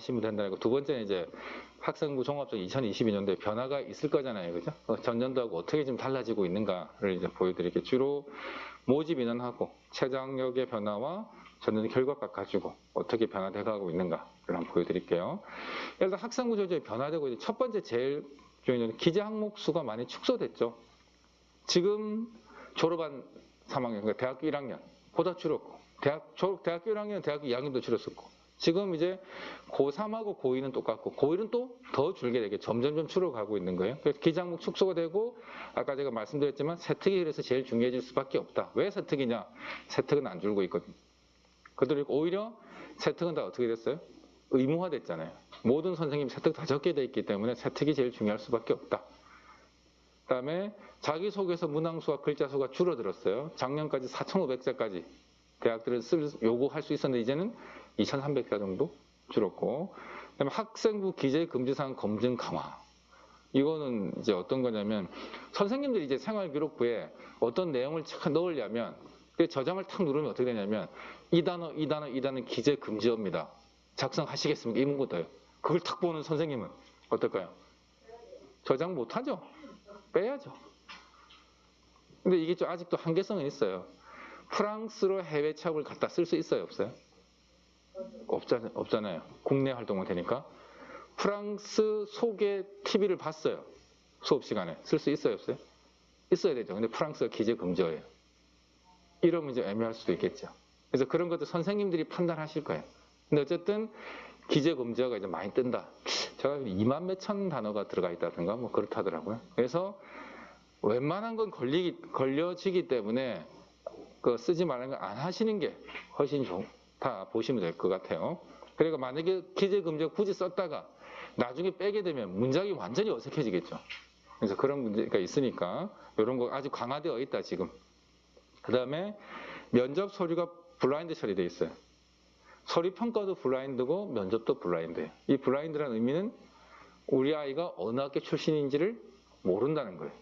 하시면 된다는 거. 두 번째는 이제 학생부 종합적 2022년도에 변화가 있을 거잖아요. 그죠? 전년도하고 어떻게 좀 달라지고 있는가를 이제 보여드릴게요. 주로 모집 인원하고 최저학력의 변화와 전년 결과값 가지고 어떻게 변화돼 가고 있는가를 한번 보여드릴게요. 일단 학생부 조직이 변화되고 있는 첫 번째 제일 중요한 기재 항목 수가 많이 축소됐죠. 지금 졸업한 3학년, 그러니까 대학교 1학년 보다 줄었고 대학교 1학년, 대학교 2학년도 줄었었고 지금 이제 고3하고 고2는 똑같고 고1은 또 더 줄게 되게 점점점 줄어가고 있는 거예요. 그래서 기재 항목 축소가 되고 아까 제가 말씀드렸지만 세특이 그래서 제일 중요해질 수밖에 없다. 왜 세특이냐? 세특은 안 줄고 있거든요. 그들이 오히려 세특은 다 어떻게 됐어요? 의무화됐잖아요. 모든 선생님이 세특 다 적게 돼 있기 때문에 세특이 제일 중요할 수밖에 없다. 그 다음에 자기소개서 문항수와 글자수가 줄어들었어요. 작년까지 4,500자까지 대학들은 요구할 수 있었는데 이제는 2,300자 정도 줄었고, 그다음에 학생부 기재 금지사항 검증 강화. 이거는 이제 어떤 거냐면 선생님들이 이제 생활기록부에 어떤 내용을 착 넣으려면 저장을 탁 누르면 어떻게 되냐면 이 단어 기재 금지어입니다. 작성하시겠습니까? 이 문구 떠요. 그걸 탁 보는 선생님은 어떨까요? 저장 못하죠. 빼야죠. 근데 이게 좀 아직도 한계성은 있어요. 프랑스로 해외 취업을 갖다 쓸 수 있어요? 없어요? 없잖아요. 국내 활동은 되니까. 프랑스 소개 TV를 봤어요. 수업 시간에. 쓸 수 있어요? 없어요? 있어야 되죠. 근데 프랑스가 기재 금지어예요. 이러면 이제 애매할 수도 있겠죠. 그래서 그런 것도 선생님들이 판단하실 거예요. 근데 어쨌든 기재 금지어가 이제 많이 뜬다. 제가 2만 몇천 단어가 들어가 있다든가 뭐 그렇다더라고요. 그래서 웬만한 건 걸려지기 때문에 그 쓰지 말라는 거 안 하시는 게 훨씬 좋다 보시면 될 것 같아요. 그리고 만약에 기재 금지어 굳이 썼다가 나중에 빼게 되면 문장이 완전히 어색해지겠죠. 그래서 그런 문제가 있으니까 이런 거 아주 강화되어 있다 지금. 그 다음에 면접 서류가 블라인드 처리되어 있어요. 서류 평가도 블라인드고 면접도 블라인드예요. 이 블라인드라는 의미는 우리 아이가 어느 학교 출신인지를 모른다는 거예요.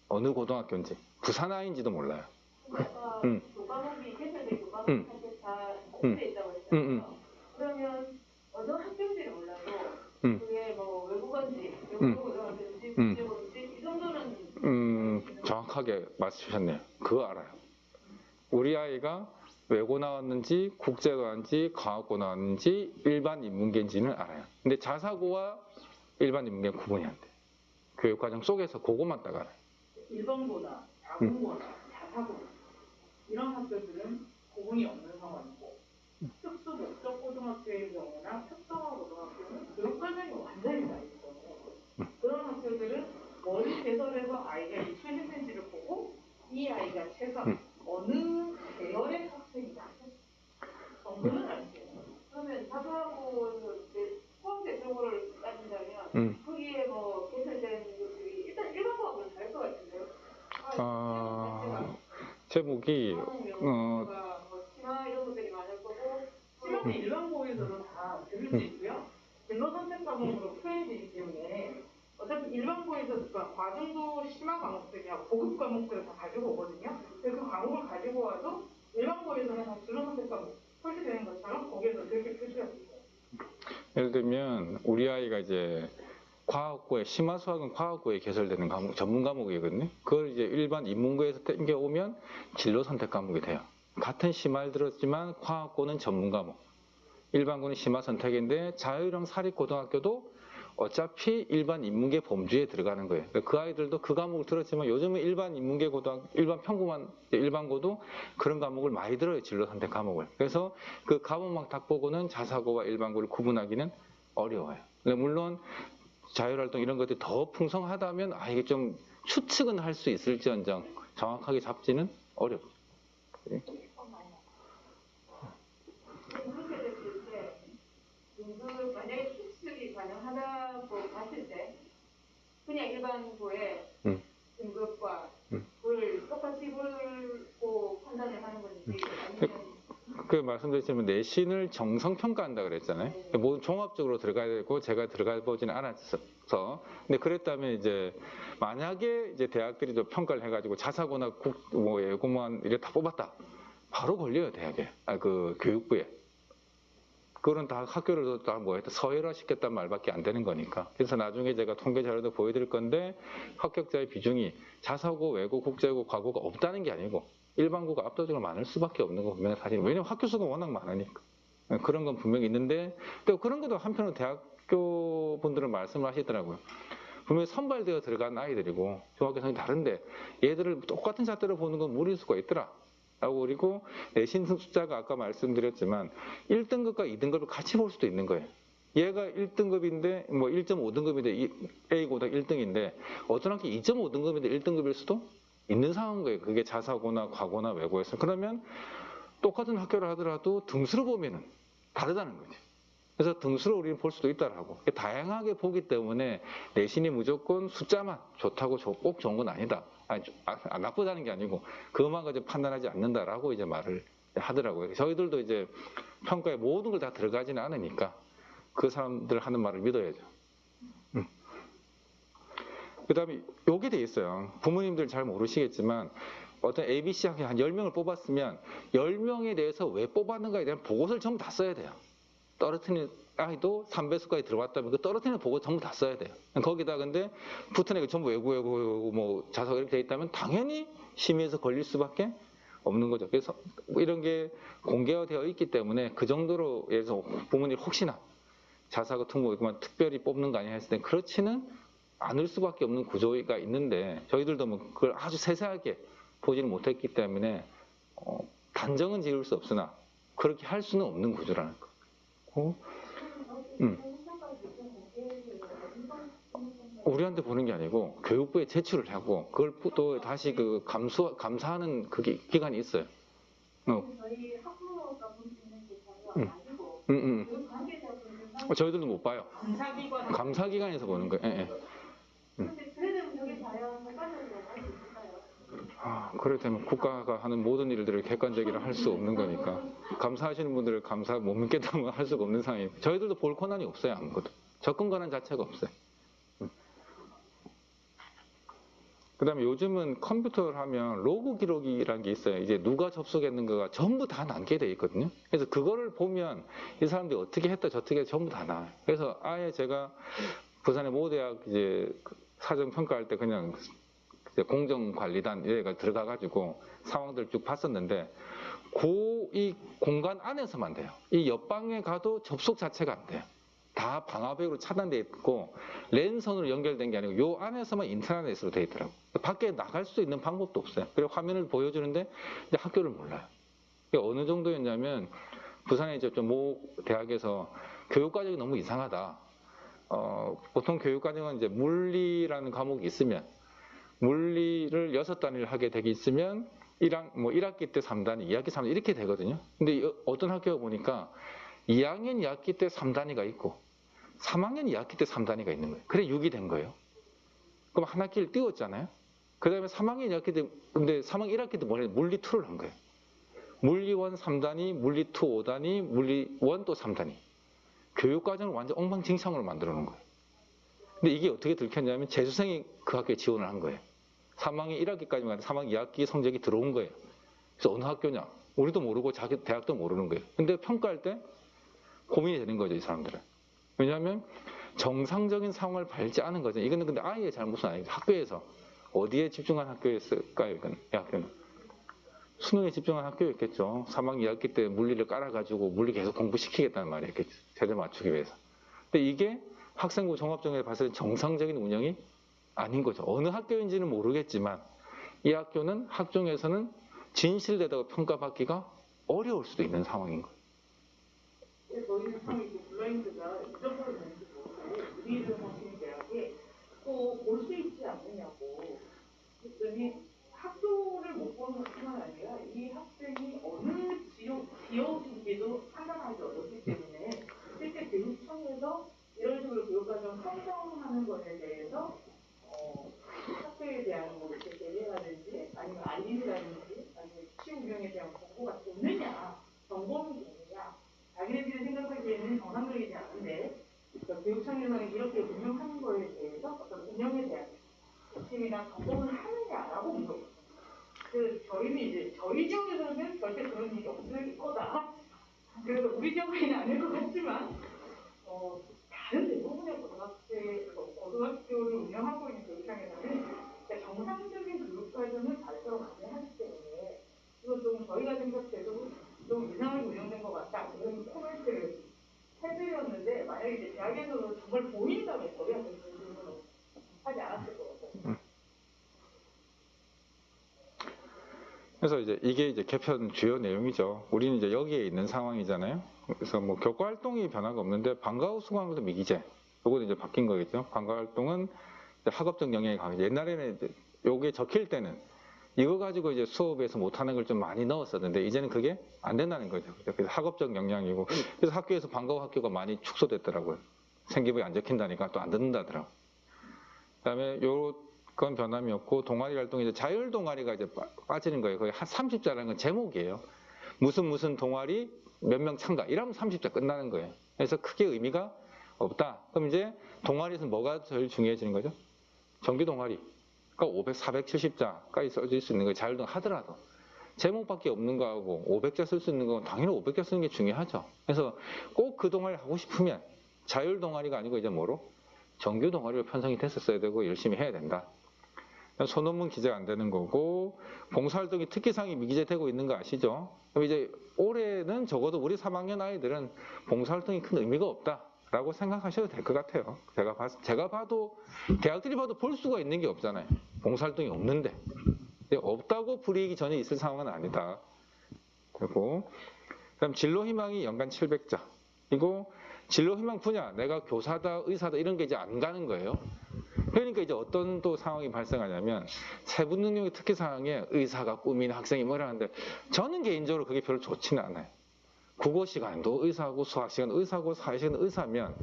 어느 고등학교인지. 부산 아이인지도 몰라요. 교과목이 개설된 교과목이 다 공부돼 있다고 했잖아요. 그러면 어느 학교인지를 몰라도 그게 뭐 외국어인지 외국어인지 국제고인지 이 정도는 정확하게 맞추셨네요. 그거 알아요. 우리 아이가 외고 나왔는지 국제고 나왔는지 과학고 나왔는지 일반 인문계인지는 알아요. 근데 자사고와 일반 인문계는 구분이 안 돼요. 교육과정 속에서 그것만 딱 알아요. 일반고나 자군고나 자사고 이런 학교들은 구분이 없는 상황이고 특수 목적 고등학교의 경우나 특성화 고등학교는 교육과정이 완전히 다 있어요. 그런 학교들은 뭘 개설해서 아이가 입출했는지를 보고 이 아이가 최선 어느 계열의 학생이다 정도는 알 수 있어요. 그러면 자사고 포함 대상으로를 따진다면 거기에 뭐 개설된 것들이 일단 일반고하고는 다를 것 같은데요. 제목이 뭐 치마 이런 것들이 많을 거고 치마는 일반고에서는 다 들을 수 있고요. 진로 선택 과목으로 표현되기 때문에 어차피 일반고에서 그러니까 과정도 심화 과목들이야 고급 과목들을 다 가지고 오거든요. 그 과목을 가지고 와도 일반고에서는 다 진로 선택 과목 표시되는 것처럼 거기에서 그렇게 표시가 돼요. 예를 들면 우리 아이가 이제 과학고에 심화 수학은 과학고에 개설되는 과목, 전문 과목이거든요. 그걸 이제 일반 인문고에서 땡겨오면 진로 선택 과목이 돼요. 같은 심화를 들었지만 과학고는 전문 과목, 일반고는 심화 선택인데 자유형 사립고등학교도 어차피 일반 인문계 범주에 들어가는 거예요. 그 아이들도 그 과목을 들었지만 요즘은 일반 인문계 고등학교, 일반 평범한 일반고도 그런 과목을 많이 들어요. 진로 선택 과목을. 그래서 그 과목만 딱 보고는 자사고와 일반고를 구분하기는 어려워요. 물론 자율활동 이런 것들이 더 풍성하다면 이게 좀 추측은 할 수 있을지언정 정확하게 잡지는 어렵죠. 그렇게 됐을 때 만약에 추측이 가능하다고 봤을 때 그냥 일반고의 등급과 그걸 똑같이 보고 판단을 하는 건지 아니면 그 말씀드렸지만 내신을 정성평가한다 그랬잖아요. 모든 종합적으로 들어가야 되고 제가 들어가 보지는 않았어. 근데 그랬다면 이제 만약에 이제 대학들이 또 평가를 해가지고 자사고나 예고만 이래 다 뽑았다. 바로 걸려요 대학에. 그 교육부에. 그거는 다 학교를 다 서열화 시켰단 말밖에 안 되는 거니까. 그래서 나중에 제가 통계 자료도 보여드릴 건데 합격자의 비중이 자사고, 외고, 국제고, 과고가 없다는 게 아니고 일반고가 압도적으로 많을 수밖에 없는 거 분명히 사실. 왜냐면 학교 수가 워낙 많으니까. 그런 건 분명히 있는데 또 그런 것도 한편으로 대학교 분들은 말씀을 하시더라고요. 분명히 선발되어 들어간 아이들이고 중학교 성적이 다른데 얘들을 똑같은 잣대로 보는 건 무리수가 있더라. 라고. 그리고 내신 숫자가 아까 말씀드렸지만 1등급과 2등급을 같이 볼 수도 있는 거예요. 얘가 1등급인데 뭐 1.5등급인데 A고등 1등인데 어떤 학교 2.5등급인데 1등급일 수도 있는 상황인 거예요. 그게 자사고나 과고나 외고에서. 그러면 똑같은 학교를 하더라도 등수로 보면은 다르다는 거지. 그래서 등수로 우리는 볼 수도 있다라고. 다양하게 보기 때문에 내신이 무조건 숫자만 좋다고 꼭 좋은 건 아니다. 나쁘다는 게 아니고 그것만 가지고 판단하지 않는다라고 이제 말을 하더라고요. 저희들도 이제 평가에 모든 걸 다 들어가지는 않으니까 그 사람들 하는 말을 믿어야죠. 그 다음에 요게 돼 있어요. 부모님들 잘 모르시겠지만 어떤 ABC 학교 한 10명을 뽑았으면 10명에 대해서 왜 뽑았는가에 대한 보고서를 전부 다 써야 돼요. 떨어뜨리는 아이도 3배수까지 들어왔다면 그 떨어뜨리는 보고 전부 다 써야 돼요. 거기다 근데 붙은 애가 전부 외고 뭐 자사고 이렇게 돼 있다면 당연히 심의에서 걸릴 수밖에 없는 거죠. 그래서 뭐 이런 게 공개되어 있기 때문에 그 정도로 예를 들어서 부모님 혹시나 자사고 특목고만 특별히 뽑는 거 아니냐 했을 때 그렇지는 않을 수밖에 없는 구조가 있는데 저희들도 뭐 그걸 아주 세세하게 보지는 못했기 때문에 단정은 지을 수 없으나 그렇게 할 수는 없는 구조라는 거. 우리한테 보는 게 아니고 교육부에 제출을 하고 그걸 또 다시 그 감사하는 그게 기간이 있어요. 저희 학부모가 볼 수 있는 게 전혀 아니고 저희들도 못 봐요. 감사기관에서 보는 거예요. 예. 근데 그래도 여기 과연 객관적으로 할 수 있을까요? 그렇게 되면 국가가 하는 모든 일들을 객관적이라 할 수 없는 거니까 감사하시는 분들을 감사 못 믿겠다면 할 수가 없는 상황이에요. 저희들도 볼 권한이 없어요. 아무것도. 접근 권한 자체가 없어요. 그 다음에 요즘은 컴퓨터를 하면 로그 기록이라는 게 있어요. 이제 누가 접속했는가가 전부 다 남게 돼 있거든요. 그래서 그거를 보면 이 사람들이 어떻게 했다 저떻게 했다 전부 다 나와요. 그래서 아예 제가 부산의 모대학 이제 사정 평가할 때 그냥 공정관리단 이래가 들어가가지고 상황들 쭉 봤었는데 이 공간 안에서만 돼요. 이 옆방에 가도 접속 자체가 안 돼요. 다 방화벽으로 차단되어 있고 랜선으로 연결된 게 아니고 요 안에서만 인터넷으로 되어 있더라고요. 밖에 나갈 수 있는 방법도 없어요. 그리고 화면을 보여주는데 이제 학교를 몰라요. 어느 정도였냐면 부산의 이제 모 대학에서 교육과정이 너무 이상하다. 보통 교육과정은 이제 물리라는 과목이 있으면 물리를 6단위를 하게 되게 있으면 1학기 때 3단위, 2학기 3단위 이렇게 되거든요. 근데 어떤 학교가 보니까 2학년 2학기 때 3단위가 있고 3학년 2학기 때 3단위가 있는 거예요. 그래 6이 된 거예요. 그럼 한 학기를 띄웠잖아요. 그 다음에 3학년 2학기 때 근데 3학년 1학기 때 물리 2를 한 거예요. 물리 1 3단위, 물리 2 5단위, 물리 1 또 3단위. 교육과정을 완전 엉망진창으로 만들어 놓은 거예요. 근데 이게 어떻게 들켰냐면 재수생이 그 학교에 지원을 한 거예요. 3학년 1학기까지만 가도 3학년 2학기 성적이 들어온 거예요. 그래서 어느 학교냐? 우리도 모르고 자기 대학도 모르는 거예요. 근데 평가할 때 고민이 되는 거죠, 이 사람들은. 왜냐하면 정상적인 상황을 밟지 않은 거죠. 이거는 근데 아이의 잘못은 아니고 학교에서 어디에 집중한 학교였을까요? 이건 이 학교는 수능에 집중한 학교였겠죠. 3학년 2학기 때 물리를 깔아가지고 물리 계속 공부시키겠다는 말이었겠죠. 제대 맞추기 위해서. 근데 이게 학생부 종합전형에 봤을 때 정상적인 운영이 아닌 거죠. 어느 학교인지는 모르겠지만 이 학교는 학종에서는 진실되다고 평가받기가 어려울 수도 있는 상황인 거예요. 저희는 참 이렇게 블라인드가 이 정도로 되는지 모르고 우리를 하시는 대학에 또 볼 수 있지 않느냐고 그랬더니 학교를 못 보는 것뿐만 아니라 이 학생이 어느 지역인지도 판단하기 어렵기 때문에 실제 교육청에서 이런 식으로 교육과정 선정하는 것에 대해서 학교에 대한 뭐 이렇게 대회라든지 아니면 알림이라든지 아니면 취 운영에 대한 정보가 좋느냐 정보는 좋느냐 자기네들이 생각하기에는 정상적이지 않은데 그러니까 교육청에서는 이렇게 운영하는 거에 대해서 어떤 운영에 대한 욕심이나 정보를 하느냐라고 물어봤어요. 저희는 이제 저희 지역에서는 절대 그런 일이 없을 거다. 그래서 우리 경우에는 아닐 것 같지만 다른 대부분의 고등학교를 운영하고 있는 교육청에서는 정상적인 교육 과정을 발표를 많이 하기 때문에 이거 좀 저희가 생각해도 좀 이상하게 운영된 것 같다 그런 코멘트를 해드렸는데 만약에 이제 대학에서는 정말 보인다면 저희한테 질문을 하지 않았을 것 같아요. 그래서 이게 이제 개편 주요 내용이죠. 우리는 이제 여기에 있는 상황이잖아요. 그래서 뭐 교과 활동이 변화가 없는데 방과 후 수강한 것도 미기재. 요거는 이제 바뀐 거겠죠. 방과 활동은 학업적 영역이 강해. 옛날에는 이제 요게 적힐 때는 이거 가지고 이제 수업에서 못하는 걸 좀 많이 넣었었는데 이제는 그게 안 된다는 거죠. 그래서 학업적 역량이고 그래서 학교에서 방과 후 학교가 많이 축소됐더라고요. 생기부에 안 적힌다니까 또 안 듣는다더라고요. 그다음에 요건 변함이었고 동아리 활동이 이제 자율 동아리가 이제 빠지는 거예요. 거의 한 30자라는 건 제목이에요. 무슨 동아리 몇 명 참가 이러면 30자 끝나는 거예요. 그래서 크게 의미가 없다. 그럼 이제 동아리에서 뭐가 제일 중요해지는 거죠? 정규 동아리. 그러니까 470자까지 써질 수 있는 거예요. 자율동 하더라도. 제목밖에 없는 거하고 500자 쓸 수 있는 건 당연히 500자 쓰는 게 중요하죠. 그래서 꼭 그 동아리를 하고 싶으면 자율 동아리가 아니고 이제 뭐로? 정규 동아리로 편성이 됐었어야 되고 열심히 해야 된다. 소논문 기재가 안 되는 거고 봉사활동이 특기상이 미기재되고 있는 거 아시죠? 그럼 이제 올해는 적어도 우리 3학년 아이들은 봉사활동이 큰 의미가 없다라고 생각하셔도 될 것 같아요. 제가 봐도 대학들이 봐도 볼 수가 있는 게 없잖아요. 봉사활동이 없는데 없다고 불이익이 전혀 있을 상황은 아니다. 그리고 그다음 진로희망이 연간 700자. 이거 진로희망 분야 내가 교사다 의사다 이런 게 이제 안 가는 거예요. 그러니까 이제 어떤 또 상황이 발생하냐면 세부 능력의 특기 사항에 의사가 꿈인 학생이 뭐라는데 저는 개인적으로 그게 별로 좋지는 않아요. 국어 시간도 의사고 수학 시간 의사고 사회 시간 의사면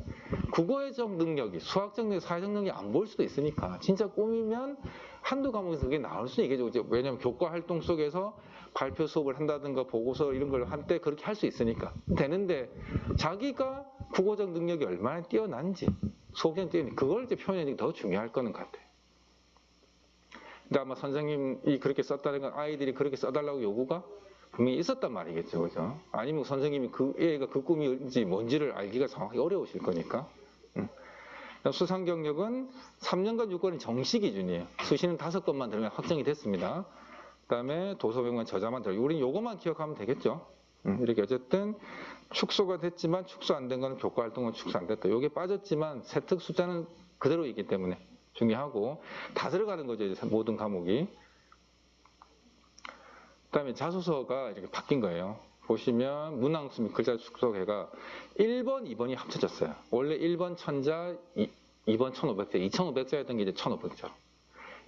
국어적 능력이 수학적 능력, 사회적 능력이 안 보일 수도 있으니까 진짜 꿈이면 한두 과목에서 그게 나올 수 있겠죠. 왜냐하면 교과 활동 속에서 발표 수업을 한다든가 보고서 이런 걸 할 때 그렇게 할 수 있으니까 되는데 자기가 국어적 능력이 얼마나 뛰어난지 수업에 뛰어난지 그걸 이제 표현하는 게 더 중요할 거는 같아요. 근데 아마 선생님이 그렇게 썼다는 건 아이들이 그렇게 써달라고 요구가 분명히 있었단 말이겠죠. 그죠? 아니면 선생님이 그 애가 그 꿈인지 뭔지를 알기가 정확히 어려우실 거니까. 수상 경력은 3년간 6권이 정시 기준이에요. 수시는 5건만 들으면 확정이 됐습니다. 그다음에 도서병만 저자만 들어요. 우린 요것만 기억하면 되겠죠. 이렇게 어쨌든 축소가 됐지만 축소 안 된 거는 교과 활동은 축소 안 됐다. 요게 빠졌지만 세특 숫자는 그대로이기 때문에 중요하고 다 들어가는 거죠. 이제 모든 과목이. 그다음에 자소서가 이렇게 바뀐 거예요. 보시면 문항수 및 글자 축소계가 1번, 2번이 합쳐졌어요. 원래 1번 1000자, 2번 1500자, 2500자였던 게 이제 1500자로.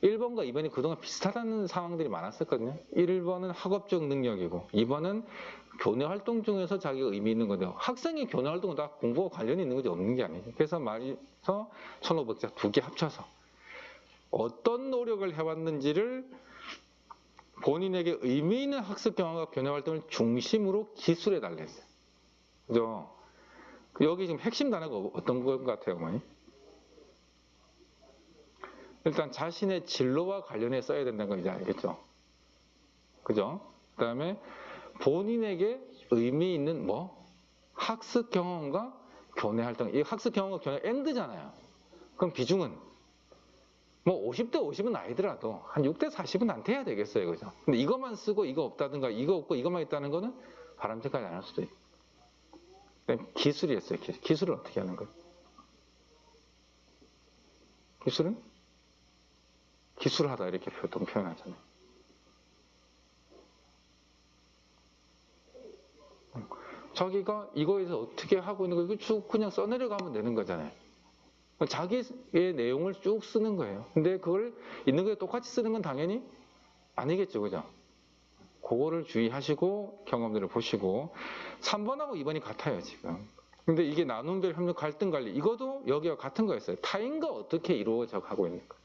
1번과 2번이 그동안 비슷하다는 상황들이 많았었거든요. 1번은 학업적 능력이고 2번은 교내 활동 중에서 자기가 의미 있는 건데 학생의 교내 활동은 다 공부와 관련이 있는 거지 없는 게 아니에요. 그래서 말해서 1500자 두 개 합쳐서 어떤 노력을 해왔는지를 본인에게 의미 있는 학습 경험과 교내 활동을 중심으로 기술해 달라 했어요. 그죠? 여기 지금 핵심 단어가 어떤 것 같아요, 어머니? 일단 자신의 진로와 관련해 써야 된다는 건 이제 알겠죠? 그죠? 그 다음에 본인에게 의미 있는 학습 경험과 교내 활동. 이 학습 경험과 교내 엔드잖아요. 그럼 비중은 50대 50은 아니더라도 한 6대 40은 안 돼야 되겠어요. 그죠? 근데 이것만 쓰고 이거 없다든가 이거 없고 이것만 있다는 거는 바람직하지 않을 수도 있고. 기술이었어요. 기술을 어떻게 하는 거예요? 기술은? 기술하다 이렇게 보통 표현하잖아요. 자기가 이거에서 어떻게 하고 있는 거 이거 쭉 그냥 써내려가면 되는 거잖아요. 자기의 내용을 쭉 쓰는 거예요. 근데 그걸 있는 거에 똑같이 쓰는 건 당연히 아니겠죠. 그죠? 그거를 주의하시고 경험들을 보시고 3번하고 2번이 같아요. 지금. 근데 이게 나눔별 협력 갈등 관리 이것도 여기와 같은 거였어요. 타인과 어떻게 이루어져 가고 있는 거.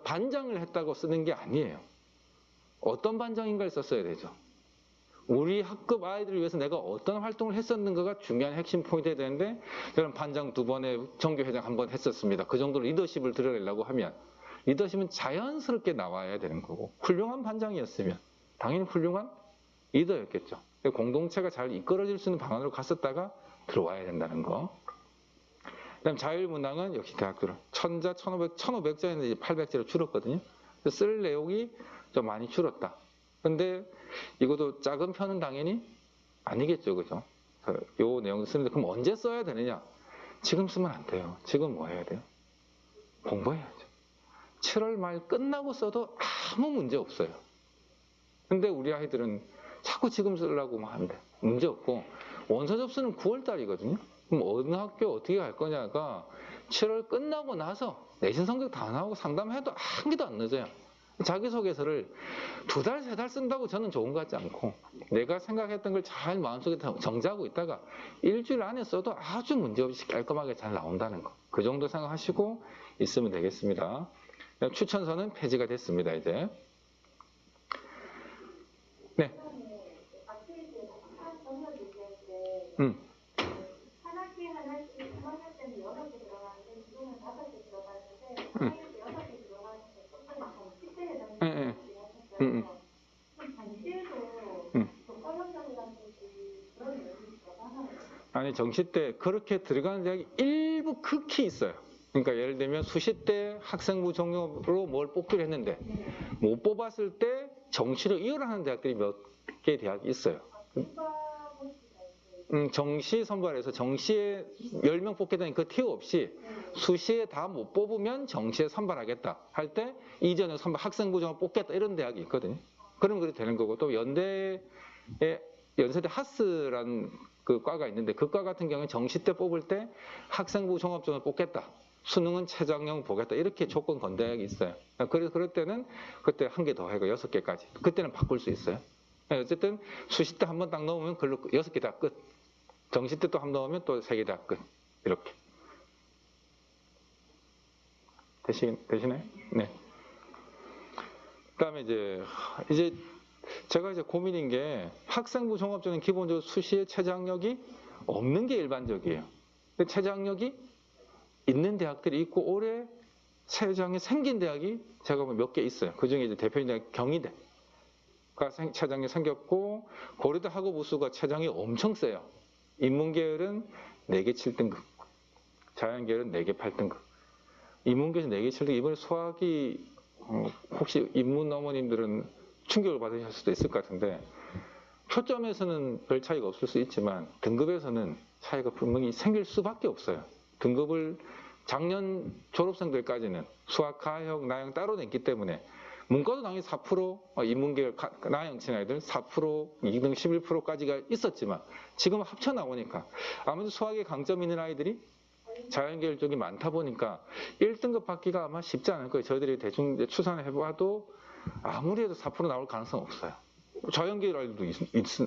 반장을 했다고 쓰는 게 아니에요. 어떤 반장인가를 썼어야 되죠. 우리 학급 아이들을 위해서 내가 어떤 활동을 했었는가가 중요한 핵심 포인트가 되는데 저는 반장 2번에 정교회장 1번 했었습니다. 그 정도로 리더십을 드러내려고 하면 리더십은 자연스럽게 나와야 되는 거고 훌륭한 반장이었으면 당연히 훌륭한 리더였겠죠. 공동체가 잘 이끌어질 수 있는 방안으로 갔었다가 들어와야 된다는 거. 그다음 자율문항은 역시 대학교를 1000자, 1500자에는 이제 800자로 줄었거든요. 쓸 내용이 좀 많이 줄었다. 근데 이것도 작은 편은 당연히 아니겠죠, 그죠? 요 내용 쓰는데 그럼 언제 써야 되느냐? 지금 쓰면 안 돼요. 지금 뭐 해야 돼요? 공부해야죠. 7월 말 끝나고 써도 아무 문제 없어요. 근데 우리 아이들은 자꾸 지금 쓰려고 하면 돼. 문제 없고 원서 접수는 9월 달이거든요. 그럼 어느 학교 어떻게 갈 거냐가 7월 끝나고 나서 내신 성적 다 나오고 상담해도 한 개도 안 늦어요. 자기소개서를 2달, 3달 쓴다고 저는 좋은 것 같지 않고 내가 생각했던 걸 잘 마음속에 정지하고 있다가 일주일 안에 써도 아주 문제없이 깔끔하게 잘 나온다는 거. 그 정도 생각하시고 있으면 되겠습니다. 추천서는 폐지가 됐습니다. 이제. 네. 한 학기에 하나씩 3학년 때는 6개 들어가는데 지금은 5개 들어가는데 사이에서 6개 들어가는데 조금 10대 해당되는 거 단지에도 좀 꺼려져가는 그런 내용이 있어서 아니 정시 때 그렇게 들어가는 대학이 일부 극히 있어요. 그러니까 예를 들면 수시 때 학생부 종료로 뭘 뽑기로 했는데 못 뽑았을 때 정시로 이어가는 대학들이 몇 개 대학이 있어요. 정시 선발해서 정시에 10명 뽑겠다는 그 티오 없이 수시에 다 못 뽑으면 정시에 선발하겠다 할 때 이전에 선발 학생부 종합 뽑겠다 이런 대학이 있거든요. 그러면 그렇게 되는 거고 또 연세대 하스라는 그 과가 있는데 그 과 같은 경우는 정시 때 뽑을 때 학생부 종합전을 뽑겠다. 수능은 최저학력 보겠다. 이렇게 조건 건 대학이 있어요. 그래서 그럴 때는 그때 한 개 더 해고 6개까지. 그때는 바꿀 수 있어요. 어쨌든 수시 때 한 번 딱 넣으면 그걸로 6개 다 끝. 정시 때 또 한 번 넣으면 또 3개 다 끝. 이렇게. 되시나요? 네. 그다음에 이제 제가 이제 고민인 게 학생부 종합전은 기본적으로 수시에 최저학력이 없는 게 일반적이에요. 근데 최저학력이 있는 대학들이 있고 올해 최저학력이 생긴 대학이 제가 보면 몇 개 있어요. 그중에 이제 대표적인 대학 경희대가 최저학력이 생겼고 고려대 학업우수가 최저학력이 엄청 세요. 인문계열은 4개 7등급, 자연계열은 4개 8등급. 인문계에서 4개 7등급. 이번에 수학이 혹시 인문 어머님들은 충격을 받으실 수도 있을 것 같은데 표점에서는 별 차이가 없을 수 있지만 등급에서는 차이가 분명히 생길 수밖에 없어요. 등급을 작년 졸업생들까지는 수학, 가형, 나형 따로 냈기 때문에 문과도 당연히 4%, 인문계열 나형 친 아이들 4%, 2등 11%까지가 있었지만 지금 합쳐 나오니까 아무래도 수학에 강점 있는 아이들이 자연계열 쪽이 많다 보니까 1등급 받기가 아마 쉽지 않을 거예요. 저희들이 대충 추산을 해봐도 아무리 해도 4% 나올 가능성 없어요. 자연계열 아이들도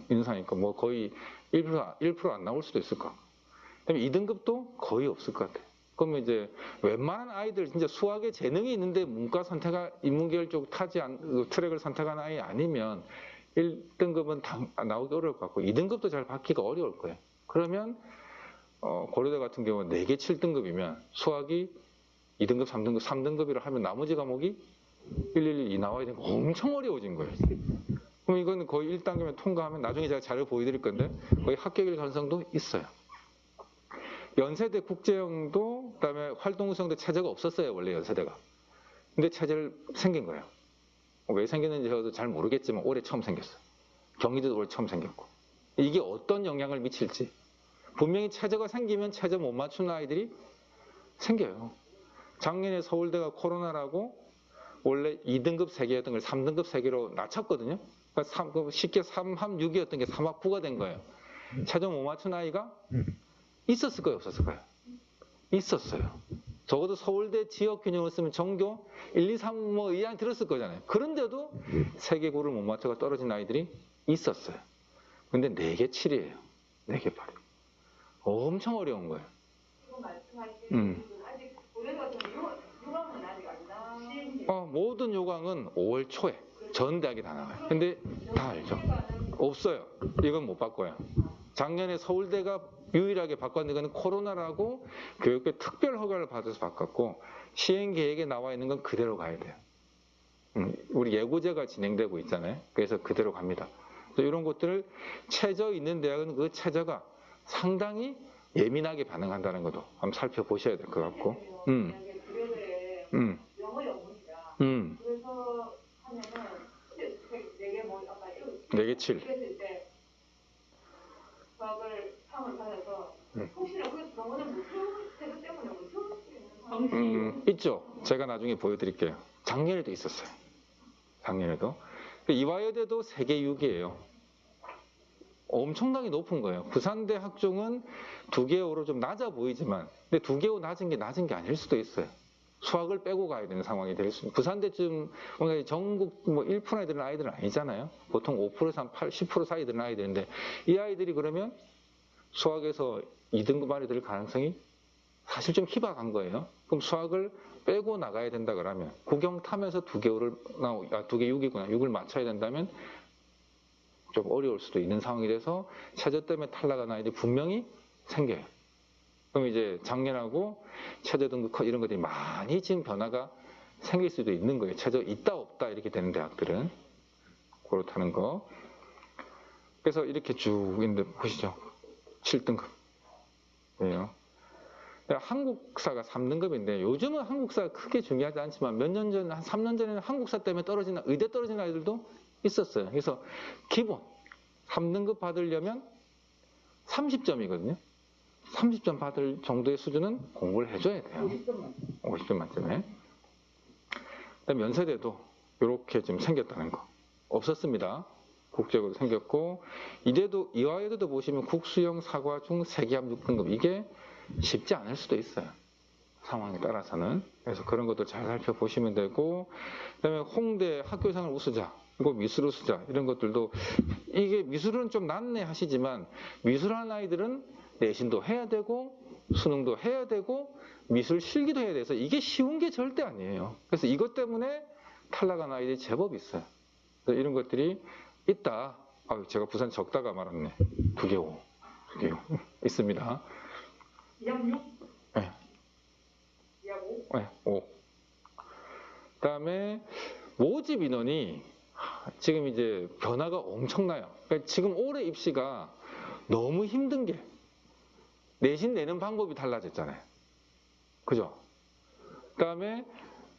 인사니까 뭐 거의 1% 안 나올 수도 있을 거고. 그다음에 2등급도 거의 없을 것 같아요. 그러면 이제 웬만한 아이들 진짜 수학에 재능이 있는데 문과 인문계열 쪽 트랙을 선택하는 아이 아니면 1등급은 나오기 어려울 것 같고 2등급도 잘 받기가 어려울 거예요. 그러면 고려대 같은 경우는 4개 7등급이면 수학이 2등급, 3등급, 3등급이라 하면 나머지 과목이 112 나와야 되는 거 엄청 어려워진 거예요. 그럼 이거는 거의 1단계면 통과하면 나중에 제가 자료 보여드릴 건데 거의 합격일 가능성도 있어요. 연세대 국제형도 그다음에 활동우수형도 체제가 없었어요. 원래 연세대가. 근데 체제를 생긴 거예요. 왜 생겼는지 저도 잘 모르겠지만 올해 처음 생겼어요. 경희대도 올해 처음 생겼고. 이게 어떤 영향을 미칠지. 분명히 체제가 생기면 체제 못 맞추는 아이들이 생겨요. 작년에 서울대가 코로나라고 원래 2등급 3개였던 걸 3등급 3개로 낮췄거든요. 그러니까 쉽게 3합 6이었던 게 3합 9가 된 거예요. 체제 못 맞춘 아이가 있었을 거예요, 없었을 거예요? 있었어요. 적어도 서울대 지역균형을 쓰면 전교 1, 2, 3 뭐 이양 들었을 거잖아요. 그런데도 3개 9를 못 맞춰가 떨어진 아이들이 있었어요. 근데 4개 7이에요. 4개 8. 엄청 어려운 거예요. 지금 말씀하신 아직 고려대가 요강은 아직 안 나와요. 모든 요강은 5월 초에 전 대학이 다 나와요. 근데 다 알죠? 없어요. 이건 못 바꿔요. 작년에 서울대가 유일하게 바꿨는 건 코로나라고 교육부의 특별 허가를 받아서 바꿨고 시행 계획에 나와 있는 건 그대로 가야 돼요. 우리 예고제가 진행되고 있잖아요. 그래서 그대로 갑니다. 그래서 이런 것들을 최저 있는 대학은 그 최저가 상당히 예민하게 반응한다는 것도 한번 살펴보셔야 될 것 같고. 만약에 불교대에 영어 영문이다. 그래서 하면은 4개 뭐 아까 4개 7. 했을 때 수학을 3을 받아서 혹시나 그 영어는 못 채울 때도 때문에 못 채울 수 있는 상황이 있죠. 제가 나중에 보여드릴게요. 작년에도 있었어요. 작년에도. 이화여대도 3개 6이에요. 엄청나게 높은 거예요. 부산대 학종은 2개 5로 좀 낮아 보이지만, 근데 2개 5 낮은 게 아닐 수도 있어요. 수학을 빼고 가야 되는 상황이 될 수 있어요. 부산대쯤 전국 뭐 1% 애들은 아이들은 아니잖아요. 보통 5%에서 한 10% 사이 되는 아이들인데, 이 아이들이 그러면 수학에서 2등급 안에 들 가능성이 사실 좀 희박한 거예요. 그럼 수학을 빼고 나가야 된다 그러면 국영 타면서 2개 2개 6이구나. 6을 맞춰야 된다면 좀 어려울 수도 있는 상황이 돼서 최저 때문에 탈락한 아이들이 분명히 생겨요. 그럼 이제 작년하고 최저 등급 컷 이런 것들이 많이 지금 변화가 생길 수도 있는 거예요. 최저 있다 없다 이렇게 되는 대학들은 그렇다는 거. 그래서 이렇게 쭉 있는데 보시죠. 7등급이에요. 한국사가 3등급인데 요즘은 한국사가 크게 중요하지 않지만 몇 년 전, 한 3년 전에는 한국사 때문에 의대 떨어진 아이들도 있었어요. 그래서 기본 3등급 받으려면 30점이거든요. 30점 받을 정도의 수준은 공부를 해줘야 돼요. 50점 만점에. 그다음에 연세대도 이렇게 지금 생겼다는 거. 없었습니다. 국제적으로 생겼고, 이화여대도 보시면 국수형 사과중 세기합 6등급. 이게 쉽지 않을 수도 있어요. 상황에 따라서는. 그래서 그런 것도 잘 살펴보시면 되고, 그다음에 홍대 학교생활 우수자, 그리고 미술 우수자 이런 것들도 이게 미술은 좀 낫네 하시지만 미술하는 아이들은 내신도 해야 되고 수능도 해야 되고 미술 실기도 해야 돼서 이게 쉬운 게 절대 아니에요. 그래서 이것 때문에 탈락한 아이들이 제법 있어요. 그래서 이런 것들이 있다. 제가 부산 적다가 말았네. 2개 5. 있습니다. 2학 6? 네. 2학 5? 네, 5. 그다음에 모집 인원이 지금 이제 변화가 엄청나요. 그러니까 지금 올해 입시가 너무 힘든 게 내신 내는 방법이 달라졌잖아요. 그죠? 그다음에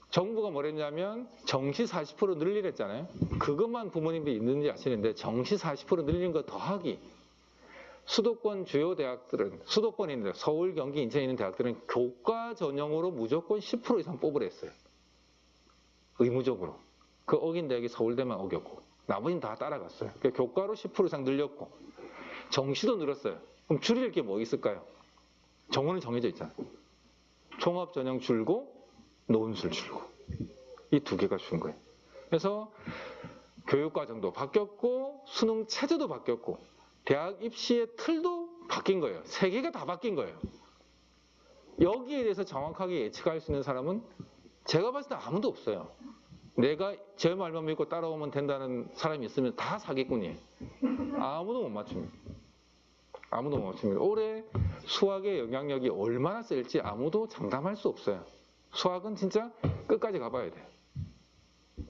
정부가 뭐랬냐면 정시 40% 늘리랬잖아요. 그것만 부모님들이 있는지 아시는데 정시 40% 늘리는 거 더하기 수도권 주요 대학들은 수도권인데 서울, 경기, 인천에 있는 대학들은 교과 전형으로 무조건 10% 이상 뽑으랬어요. 의무적으로. 그 어긴 대학이 서울대만 어겼고 나머지는 다 따라갔어요. 그러니까 교과로 10% 이상 늘렸고 정시도 늘었어요. 그럼 줄일 게 뭐 있을까요? 정원은 정해져 있잖아요. 종합전형 줄고 논술 줄고 이 2개가 준 거예요. 그래서 교육과정도 바뀌었고 수능 체제도 바뀌었고 대학 입시의 틀도 바뀐 거예요. 3개가 다 바뀐 거예요. 여기에 대해서 정확하게 예측할 수 있는 사람은 제가 봤을 때 아무도 없어요. 내가 제 말만 믿고 따라오면 된다는 사람이 있으면 다 사기꾼이에요. 아무도 못 맞춥니다. 아무도 못 맞춥니다. 올해 수학의 영향력이 얼마나 셀지 아무도 장담할 수 없어요. 수학은 진짜 끝까지 가봐야 돼요.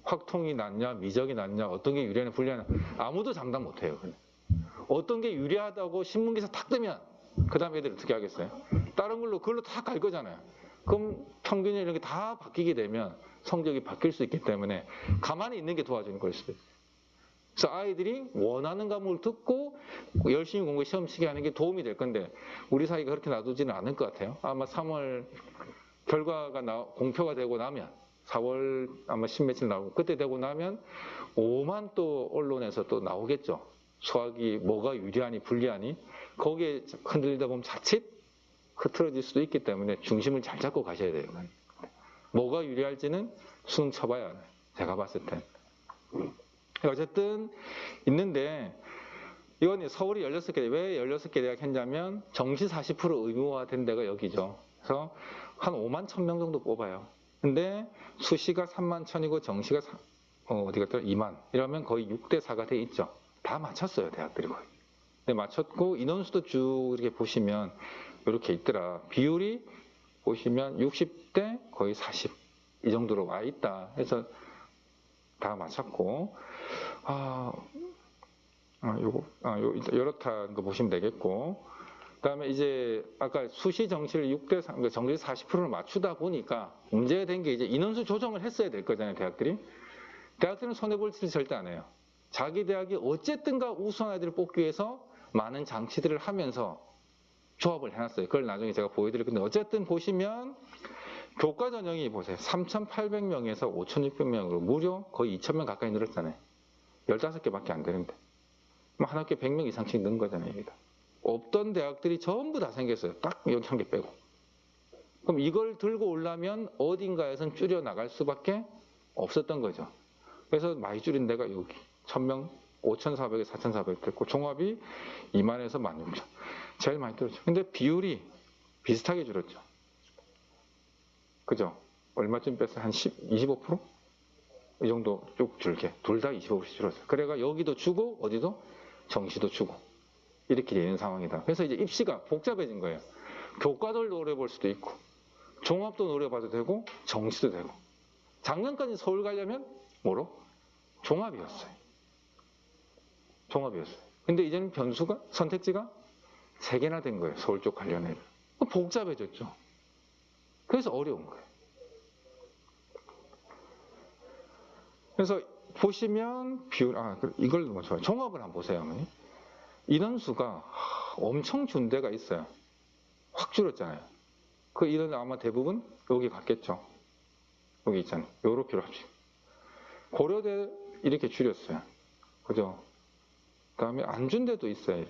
확통이 낫냐, 미적이 낫냐, 어떤 게 유리하냐, 불리하냐 아무도 장담 못해요. 어떤 게 유리하다고 신문기사 탁 뜨면 그 다음 애들 어떻게 하겠어요? 다른 걸로 그걸로 다 갈 거잖아요. 그럼 평균이 이렇게 다 바뀌게 되면 성적이 바뀔 수 있기 때문에 가만히 있는 게 도와주는 걸 수도 있어요. 그래서 아이들이 원하는 과목을 듣고 열심히 공부해 시험 치게 하는 게 도움이 될 건데 우리 사이가 그렇게 놔두지는 않을 것 같아요. 아마 3월 결과가 공표가 되고 나면 4월 아마 10며칠 나오고 그때 되고 나면 오만 또 언론에서 또 나오겠죠. 수학이 뭐가 유리하니 불리하니 거기에 흔들리다 보면 자칫 흐트러질 수도 있기 때문에 중심을 잘 잡고 가셔야 돼요. 뭐가 유리할지는 수능 쳐봐야 알아요. 제가 봤을 땐. 어쨌든 있는데 이건 서울이 16개, 왜 16개 대학 했냐면 정시 40% 의무화된 데가 여기죠. 그래서 한 5만 1,000명 정도 뽑아요. 근데 수시가 3만 1,000이고 정시가 어디 갔더라 2만 이러면 거의 6대 4가 돼 있죠. 다 맞췄어요 대학들이 거의. 근데 맞췄고 인원수도 쭉 이렇게 보시면 이렇게 있더라. 비율이 보시면 60대 거의 40 이 정도로 와 있다. 해서 다 맞췄고 일단 이렇다는 거 보시면 되겠고, 그다음에 이제 아까 수시 정시를 6대 3, 그러니까 정시 40%를 맞추다 보니까 문제가 된 게 이제 인원수 조정을 했어야 될 거잖아요, 대학들이. 대학들은 손해볼 짓을 절대 안 해요. 자기 대학이 어쨌든가 우수한 아이들을 뽑기 위해서 많은 장치들을 하면서 조합을 해놨어요. 그걸 나중에 제가 보여드릴 건데, 어쨌든 보시면 교과 전형이 보세요. 3,800명에서 5,600명으로 무려 거의 2,000명 가까이 늘었잖아요. 15개밖에 안 되는데. 그럼 한 학교에 100명 이상씩 는 거잖아요, 여기다. 없던 대학들이 전부 다 생겼어요. 딱 여기 한 개 빼고. 그럼 이걸 들고 오려면 어딘가에선 줄여 나갈 수밖에 없었던 거죠. 그래서 많이 줄인 데가 여기 1,000명, 5,400에 4,400 됐고 종합이 2만에서 16,000. 제일 많이 줄었죠. 근데 비율이 비슷하게 줄었죠. 그죠? 얼마쯤 뺐어요? 한 25%? 이 정도 쭉 줄게. 둘 다 25%씩 줄었어요. 그래가 여기도 주고 어디도 정시도 주고 이렇게 되는 상황이다. 그래서 이제 입시가 복잡해진 거예요. 교과를 노려볼 수도 있고 종합도 노려봐도 되고 정시도 되고. 작년까지 서울 가려면 뭐로? 종합이었어요. 종합이었어요. 근데 이제는 변수가 선택지가 3개나 된 거예요. 서울 쪽 관련해서. 복잡해졌죠. 그래서 어려운 거예요. 그래서 보시면 비율, 이걸 너무 좋아요. 종합을 한번 보세요, 어머니. 인원수가 엄청 준 데가 있어요. 확 줄었잖아요. 그 인원 아마 대부분 여기 갔겠죠. 여기 있잖아요. 요렇게로 합시다. 고려대 이렇게 줄였어요. 그죠? 그 다음에 안 준 데도 있어요.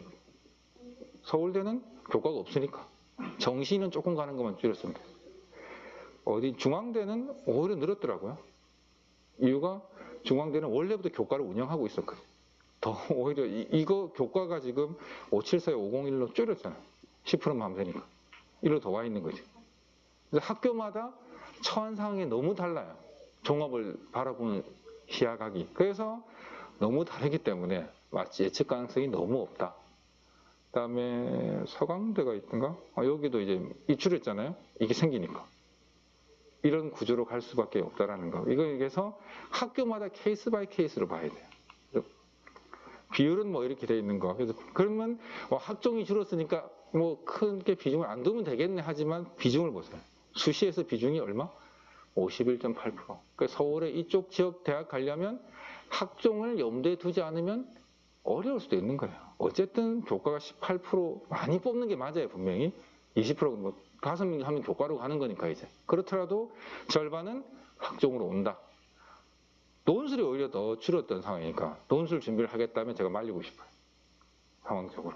서울대는 교과가 없으니까. 정시는 조금 가는 것만 줄였으면 돼요. 어디 중앙대는 오히려 늘었더라고요. 이유가 중앙대는 원래부터 교과를 운영하고 있었거든요. 더 오히려 이거 교과가 지금 574에 501로 줄였잖아요. 10%만 하면 되니까. 일로 더 와 있는 거죠. 그래서 학교마다 처한 상황이 너무 달라요. 종합을 바라보는 시야각이. 그래서 너무 다르기 때문에 마치 예측 가능성이 너무 없다. 그 다음에 서강대가 있던가? 여기도 이제 줄였잖아요. 이게 생기니까. 이런 구조로 갈 수밖에 없다라는 거. 이거에서 학교마다 케이스 바이 케이스로 봐야 돼요. 비율은 뭐 이렇게 돼 있는 거. 그래서 그러면 학종이 줄었으니까 뭐 크게 비중을 안 두면 되겠네 하지만 비중을 보세요. 수시에서 비중이 얼마? 51.8%. 그러니까 서울에 이쪽 지역 대학 가려면 학종을 염두에 두지 않으면 어려울 수도 있는 거예요. 어쨌든 교과가 18% 많이 뽑는 게 맞아요, 분명히. 20% 뭐 5명 하면 교과로 가는 거니까 이제. 그렇더라도 절반은 학종으로 온다. 논술이 오히려 더 줄었던 상황이니까 논술 준비를 하겠다면 제가 말리고 싶어요. 상황적으로.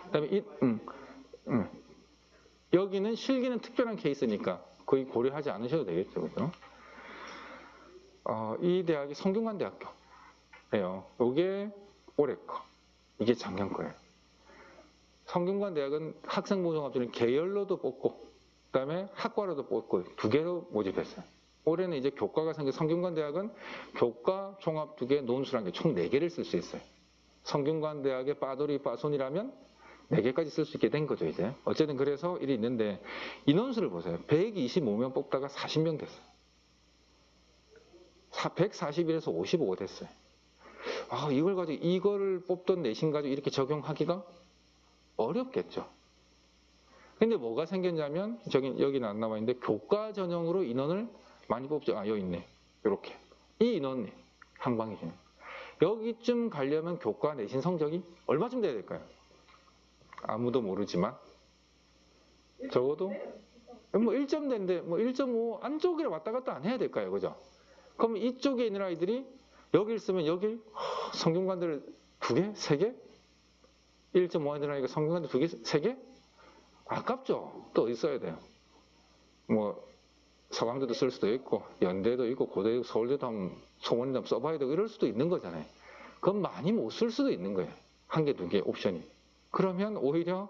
그다음에 여기는 실기는 특별한 케이스니까 거의 고려하지 않으셔도 되겠죠, 그죠? 이 대학이 성균관대학교예요. 이게 올해 거, 이게 작년 거예요. 성균관대학은 학생모종합주는 계열로도 뽑고, 그다음에 학과로도 뽑고 2개로 모집했어요. 올해는 이제 교과가 생겨 성균관대학은 교과 종합 2개, 논술 1개, 총 4개를 쓸 수 있어요. 성균관대학의 빠돌이 빠손이라면 4개까지 쓸 수 있게 된 거죠, 이제. 어쨌든 그래서 일이 있는데, 인원수를 보세요. 125명 뽑다가 40명 됐어요. 141에서 55 됐어요. 이걸 가지고, 이거를 뽑던 내신 가지고 이렇게 적용하기가 어렵겠죠. 근데 뭐가 생겼냐면, 여기는 안 나와 있는데, 교과 전형으로 인원을 많이 뽑죠. 여기 있네. 요렇게. 이 인원이 한 방에 주는. 여기쯤 가려면 교과 내신 성적이 얼마쯤 돼야 될까요? 아무도 모르지만 적어도 뭐 1점대인데 뭐 1.5 안쪽에 왔다 갔다 안 해야 될까요? 그죠? 그럼 이쪽에 있는 아이들이 여길 쓰면 여길 성균관대를 2개? 3개? 1.5 하는 아이가 성균관대 2개? 3개? 아깝죠? 또 어디 써야 돼요? 뭐 서강대도 쓸 수도 있고 연대도 있고 고대도 있고 서울대도 한번 송원이도 한번 써봐야 되고 이럴 수도 있는 거잖아요. 그건 많이 못 쓸 수도 있는 거예요. 1개, 2개 옵션이. 그러면 오히려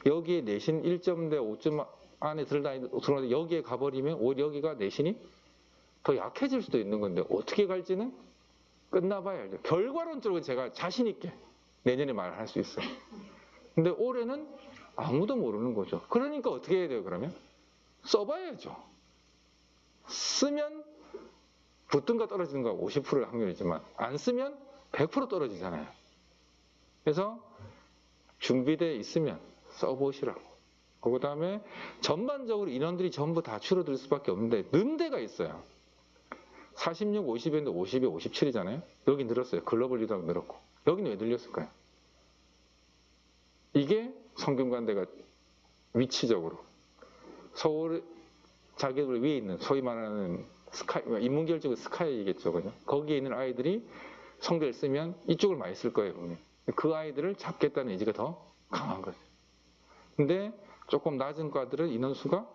여기에 내신 1점대 5점 안에 들어가는데 여기에 가버리면 오히려 여기가 내신이 더 약해질 수도 있는 건데 어떻게 갈지는 끝나봐야 알죠. 결과론적으로 제가 자신 있게 내년에 말할 수 있어요. 근데 올해는 아무도 모르는 거죠. 그러니까 어떻게 해야 돼요, 그러면? 써봐야죠. 쓰면 붙든가 떨어지는가 50%의 확률이지만 안 쓰면 100% 떨어지잖아요. 그래서 준비되어 있으면 써보시라고. 그 다음에 전반적으로 인원들이 전부 다 줄어들 수밖에 없는데 는 데가 있어요. 46, 50인데 50이 57이잖아요. 여기 늘었어요. 글로벌 리더가 늘었고. 여기는 왜 늘렸을까요? 이게 성균관대가 위치적으로 서울 자기들 위에 있는 소위 말하는 스카이, 인문결적으로 스카이겠죠. 그죠? 거기에 있는 아이들이 성대를 쓰면 이쪽을 많이 쓸 거예요. 분명히. 그 아이들을 잡겠다는 의지가 더 강한 거죠. 근데 조금 낮은 과들은 인원수가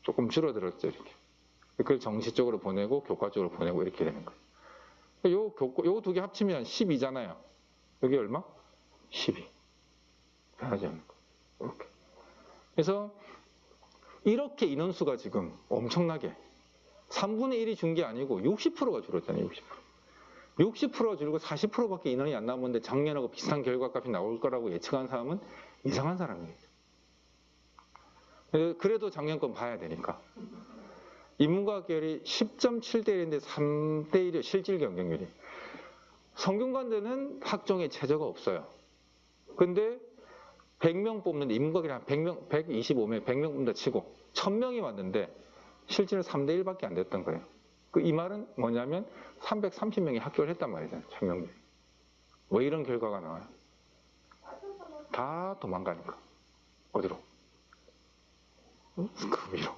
조금 줄어들었죠. 이렇게. 그걸 정시 쪽으로 보내고 교과 쪽으로 보내고 이렇게 되는 거예요. 요 두 개 합치면 12잖아요. 여기 얼마? 12. 변하지 않는 거. 이렇게. 그래서 이렇게 인원수가 지금 엄청나게 3분의 1이 준 게 아니고 60%가 줄었잖아요. 60%. 60%가 줄고 40%밖에 인원이 안 남았는데 작년하고 비슷한 결과값이 나올 거라고 예측한 사람은 이상한 사람이겠죠. 그래도 작년 건 봐야 되니까. 인문과학 계열이 10.7대 1인데 3대 1이에요. 실질 경쟁률이. 성균관대는 학종에 최저가 없어요. 근데 100명 뽑는데 인문과학이 한 100명, 125명, 100명 뽑는다 치고 1000명이 왔는데 실제로 3대 1밖에 안 됐던 거예요. 이 말은 뭐냐면 330명이 합격을 했단 말이잖아요. 1000명 중에. 왜 이런 결과가 나와요? 다 도망가니까. 어디로? 그 위로.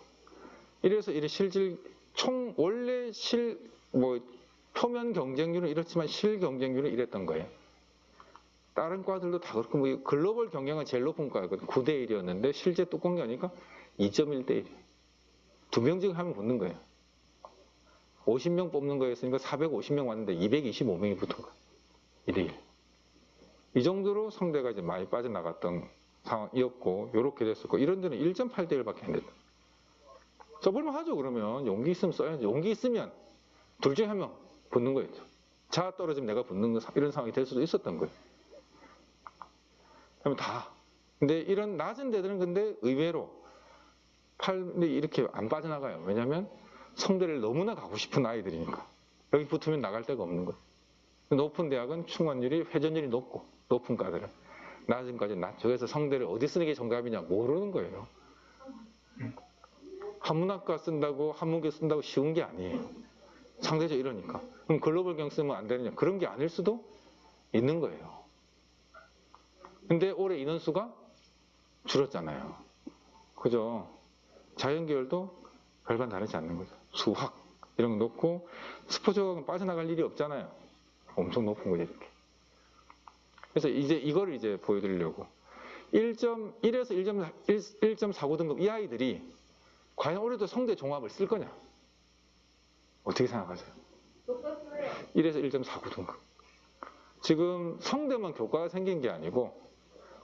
이래서 이래 실질 원래 표면 경쟁률은 이렇지만 실 경쟁률은 이랬던 거예요. 다른 과들도 다 그렇고 글로벌 경쟁은 제일 높은 과거든. 9대 1이었는데 실제 뚜껑 여니까 2.1대 1. 2명 중 하면 붙는 거예요. 50명 뽑는 거였으니까 450명 왔는데 225명이 붙은 거예요. 2대 1. 이 정도로 성대가 이제 많이 빠져나갔던 상황이었고, 요렇게 됐었고, 이런 데는 1.8대 1밖에 안 됐다. 써볼만 하죠, 그러면. 용기 있으면 써야지. 용기 있으면 둘 중에 한 명 붙는 거였죠. 자 떨어지면 내가 붙는 거, 이런 상황이 될 수도 있었던 거예요. 그러면 다. 근데 이런 낮은 데들은 근데 의외로 근데 이렇게 안 빠져나가요. 왜냐면 성대를 너무나 가고 싶은 아이들이니까. 여기 붙으면 나갈 데가 없는 거예요. 높은 대학은 충원율이, 회전율이 높은 과들은. 낮은 과는 낮죠. 그래서 성대를 어디 쓰는 게 정답이냐 모르는 거예요. 한문학과 쓴다고 한문계 쓴다고 쉬운 게 아니에요. 상대적으로 이러니까. 그럼 글로벌 경 쓰면 안 되느냐? 그런 게 아닐 수도 있는 거예요. 근데 올해 인원수가 줄었잖아요. 그죠? 자연계열도 별반 다르지 않는 거죠. 수학 이런 거 놓고 스포츠학은 빠져나갈 일이 없잖아요. 엄청 높은 거죠, 이렇게. 그래서 이제 이거를 이제 보여드리려고 1에서 1.49 등급 이 아이들이 과연 올해도 성대 종합을 쓸 거냐? 어떻게 생각하세요? 1에서 1.49 등급. 지금 성대만 교과가 생긴 게 아니고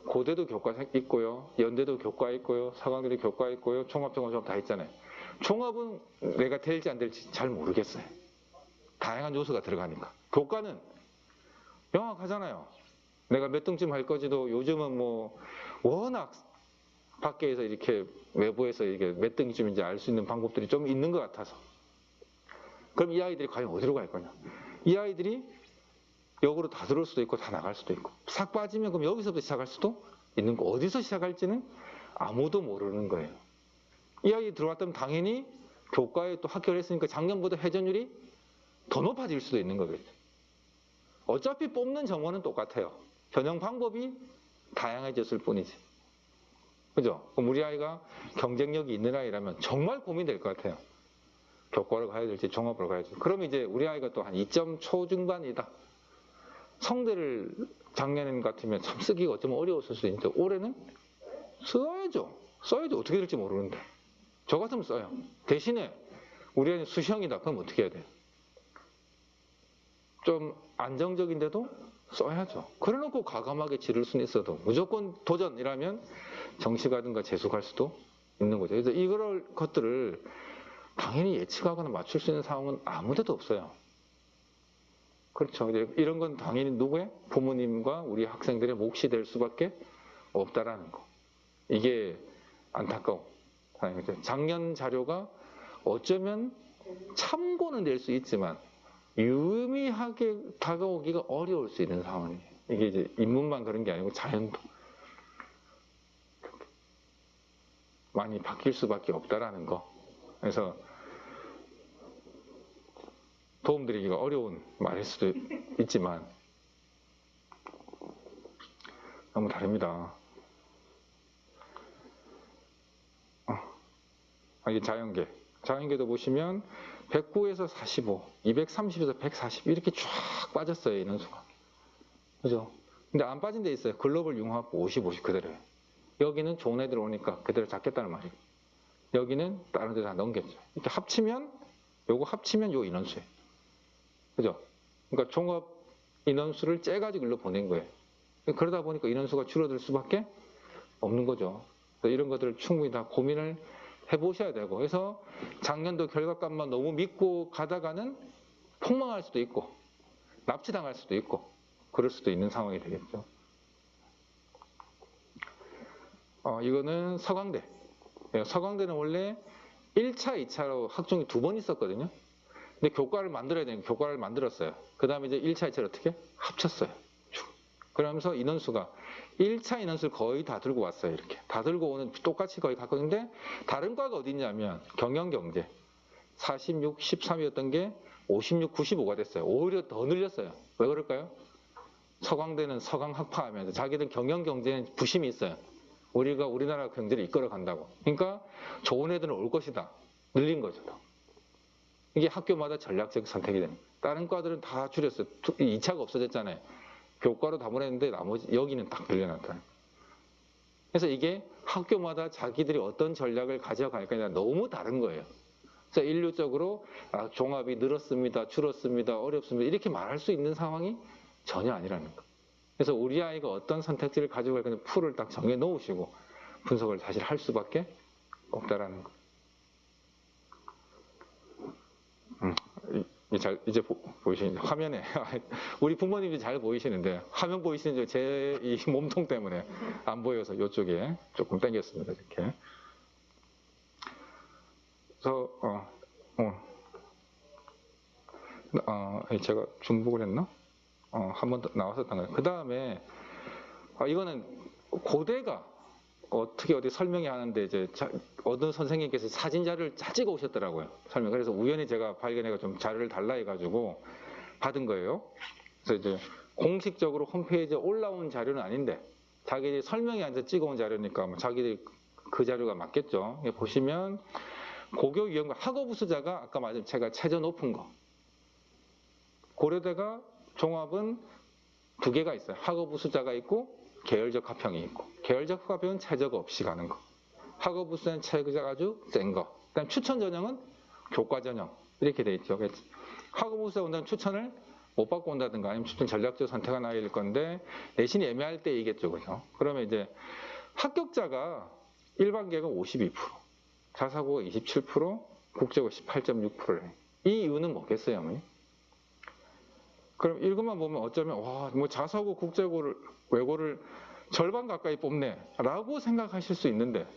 고대도 교과 있고요, 연대도 교과 있고요, 서강대도 교과 있고요, 종합 다 있잖아요. 종합은 내가 될지 안 될지 잘 모르겠어요. 다양한 요소가 들어가니까. 교과는 명확하잖아요. 내가 몇 등쯤 할 거지도 요즘은 뭐 워낙 밖에서 이렇게 외부에서 이게 몇 등쯤인지 알 수 있는 방법들이 좀 있는 것 같아서. 그럼 이 아이들이 과연 어디로 갈 거냐? 이 아이들이 역으로 다 들어올 수도 있고 다 나갈 수도 있고 싹 빠지면 그럼 여기서부터 시작할 수도 있는 거. 어디서 시작할지는 아무도 모르는 거예요. 이 아이 들어왔다면 당연히 교과에 또 합격을 했으니까 작년보다 회전율이 더 높아질 수도 있는 거겠죠. 어차피 뽑는 정원은 똑같아요. 변형 방법이 다양해졌을 뿐이지. 그죠? 그럼 우리 아이가 경쟁력이 있는 아이라면 정말 고민될 것 같아요. 교과를 가야 될지 종합을 가야 될지. 그럼 이제 우리 아이가 또 한 2점 초중반이다. 성대를 작년 같으면 참 쓰기가 어쩌면 어려웠을 수 있는데 올해는 써야죠. 어떻게 될지 모르는데. 저 같으면 써요. 대신에 우리 아이는 수시형이다. 그럼 어떻게 해야 돼요? 좀 안정적인데도 써야죠. 그래놓고 과감하게 지를 수는 있어도 무조건 도전이라면 정시 가든가 재수 갈 수도 있는 거죠. 그래서 이런 것들을 당연히 예측하거나 맞출 수 있는 상황은 아무데도 없어요. 그렇죠. 이런 건 당연히 누구의? 부모님과 우리 학생들의 몫이 될 수밖에 없다라는 거. 이게 안타까워. 작년 자료가 어쩌면 참고는 될 수 있지만 유의미하게 다가오기가 어려울 수 있는 상황이에요. 이게 이제 인문만 그런 게 아니고 자연도 많이 바뀔 수밖에 없다라는 거. 그래서 도움드리기가 어려운 말일 수도 있지만 너무 다릅니다. 이게 자연계. 자연계도 보시면 109에서 45, 230에서 140 이렇게 쫙 빠졌어요. 인원수가. 그죠? 근데 안 빠진 데 있어요. 글로벌 융합 50, 50 그대로예요. 여기는 좋은 애들 오니까 그대로 잡겠다는 말이고 여기는 다른 데 다 넘겼죠. 이렇게 합치면 요거 합치면 요 인원수예요. 그죠? 그러니까 종합 인원수를 째가지고 일로 보낸 거예요. 그러다 보니까 인원수가 줄어들 수밖에 없는 거죠. 이런 것들을 충분히 다 고민을 해보셔야 되고 그래서 작년도 결과값만 너무 믿고 가다가는 폭망할 수도 있고 납치당할 수도 있고 그럴 수도 있는 상황이 되겠죠. 이거는 서강대. 서강대는 원래 1차, 2차로 학종이 2번 있었거든요. 근데 교과를 만들어야 되니까 교과를 만들었어요. 그 다음에 이제 1차, 2차를 어떻게? 합쳤어요. 그러면서 인원수가 1차 인원수를 거의 다 들고 왔어요. 이렇게 다 들고 오는 똑같이 거의 갖고 있는데 다른 과가 어디 있냐면 경영경제 46, 13이었던 게 56, 95가 됐어요. 오히려 더 늘렸어요. 왜 그럴까요? 서강대는 서강학파하면서 자기들 경영경제는 부심이 있어요. 우리가 우리나라 경제를 이끌어 간다고. 그러니까 좋은 애들은 올 것이다. 늘린 거죠. 이게 학교마다 전략적 선택이 됩니다. 다른 과들은 다 줄였어요. 2차가 없어졌잖아요. 교과로 다 보냈는데 나머지 여기는 딱 늘려놨다. 그래서 이게 학교마다 자기들이 어떤 전략을 가져갈 거냐 너무 다른 거예요. 그래서 인류적으로 종합이 늘었습니다, 줄었습니다, 어렵습니다 이렇게 말할 수 있는 상황이 전혀 아니라는 거. 그래서 우리 아이가 어떤 선택지를 가지고 갈 건지 풀을 딱 정해 놓으시고 분석을 사실 할 수밖에 없다라는 거. 이제 보이시는데 화면에 우리 부모님이 잘 보이시는데 화면 보이시는지 제 이 몸통 때문에 안 보여서 이쪽에 조금 당겼습니다. 이렇게. 그래서 제가 중복을 했나? 한 번 더 나왔었던 거예요. 그 다음에 이거는 고대가 어떻게 어디 설명이 하는데 이제 어떤 선생님께서 사진 자료를 다 찍어 오셨더라고요. 설명. 그래서 우연히 제가 발견해가 좀 자료를 달라 해가지고 받은 거예요. 그래서 이제 공식적으로 홈페이지에 올라온 자료는 아닌데 자기들이 설명이 앉아 찍어온 자료니까 뭐 자기들이 그 자료가 맞겠죠. 보시면 고교위원과 학업우수자가 아까 말씀 제가 최저 높은 거. 고려대가 종합은 2개가 있어요. 학업우수자가 있고 계열적 합평이 있고 계열적 합평은 최저가 없이 가는 거. 학업우수는 최저가 아주 센 거. 그다음 추천 전형은 교과 전형 이렇게 돼 있죠. 학업우수자 온다면 추천을 못 받고 온다든가 아니면 추천 전략적 선택한 아이일 건데 내신이 애매할 때이겠죠, 그죠? 그러면 이제 합격자가 일반계가 52%, 자사고가 27%, 국제고 18.6%를 해. 이 이유는 뭐겠어요, 어머니? 그럼 이것만 보면 어쩌면 뭐 자사고, 국제고를 외고를 절반 가까이 뽑네 라고 생각하실 수 있는데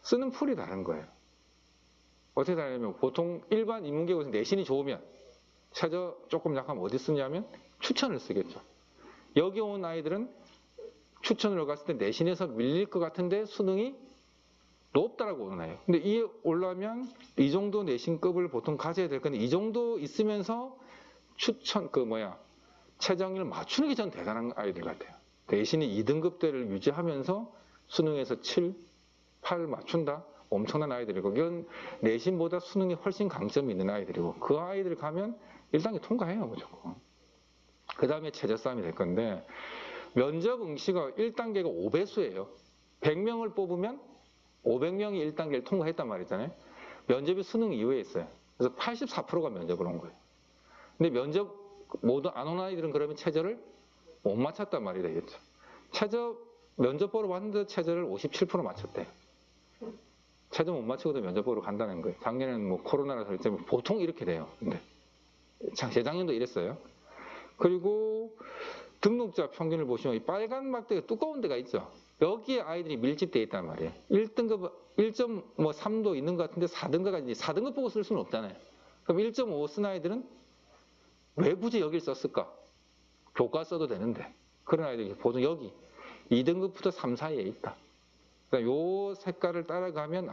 쓰는 풀이 다른 거예요. 어떻게 다르냐면 보통 일반 인문계에서 내신이 좋으면 최저 조금 약하면 어디 쓰냐면 추천을 쓰겠죠. 여기 온 아이들은 추천으로 갔을 때 내신에서 밀릴 것 같은데 수능이 높다라고 오는 아이예요. 근데 이에 올라면 이 정도 내신급을 보통 가져야 될 건데 이 정도 있으면서 추천 최저학년을 맞추는 게 전 대단한 아이들 같아요. 내신이 2등급대를 유지하면서 수능에서 7, 8 맞춘다? 엄청난 아이들이고 이건 내신보다 수능이 훨씬 강점이 있는 아이들이고 그 아이들 가면 1단계 통과해요, 무조건. 그 다음에 최저 싸움이 될 건데 면접 응시가 1단계가 5배수예요. 100명을 뽑으면 500명이 1단계를 통과했단 말이잖아요. 면접이 수능 이후에 있어요. 그래서 84%가 면접을 온 거예요. 근데 면접 모두 안 온 아이들은 그러면 최저를 못 맞췄단 말이 되겠죠. 면접 보러 왔는데 최저를 57% 맞췄대요. 최저 못 맞추고도 면접 보러 간다는 거예요. 작년에는 뭐 코로나라서 그랬지 보통 이렇게 돼요. 근데 재작년도 이랬어요. 그리고 등록자 평균을 보시면 이 빨간 막대가 두꺼운 데가 있죠. 여기에 아이들이 밀집되어 있단 말이에요. 1등급 1.3도 있는 것 같은데 4등급까지 4등급 보고 쓸 수는 없잖아요. 그럼 1.5 쓴 아이들은 왜 굳이 여길 썼을까? 교과 써도 되는데 그런 아이들이 보통 여기 2등급부터 3 사이에 있다. 그러니까 요 색깔을 따라가면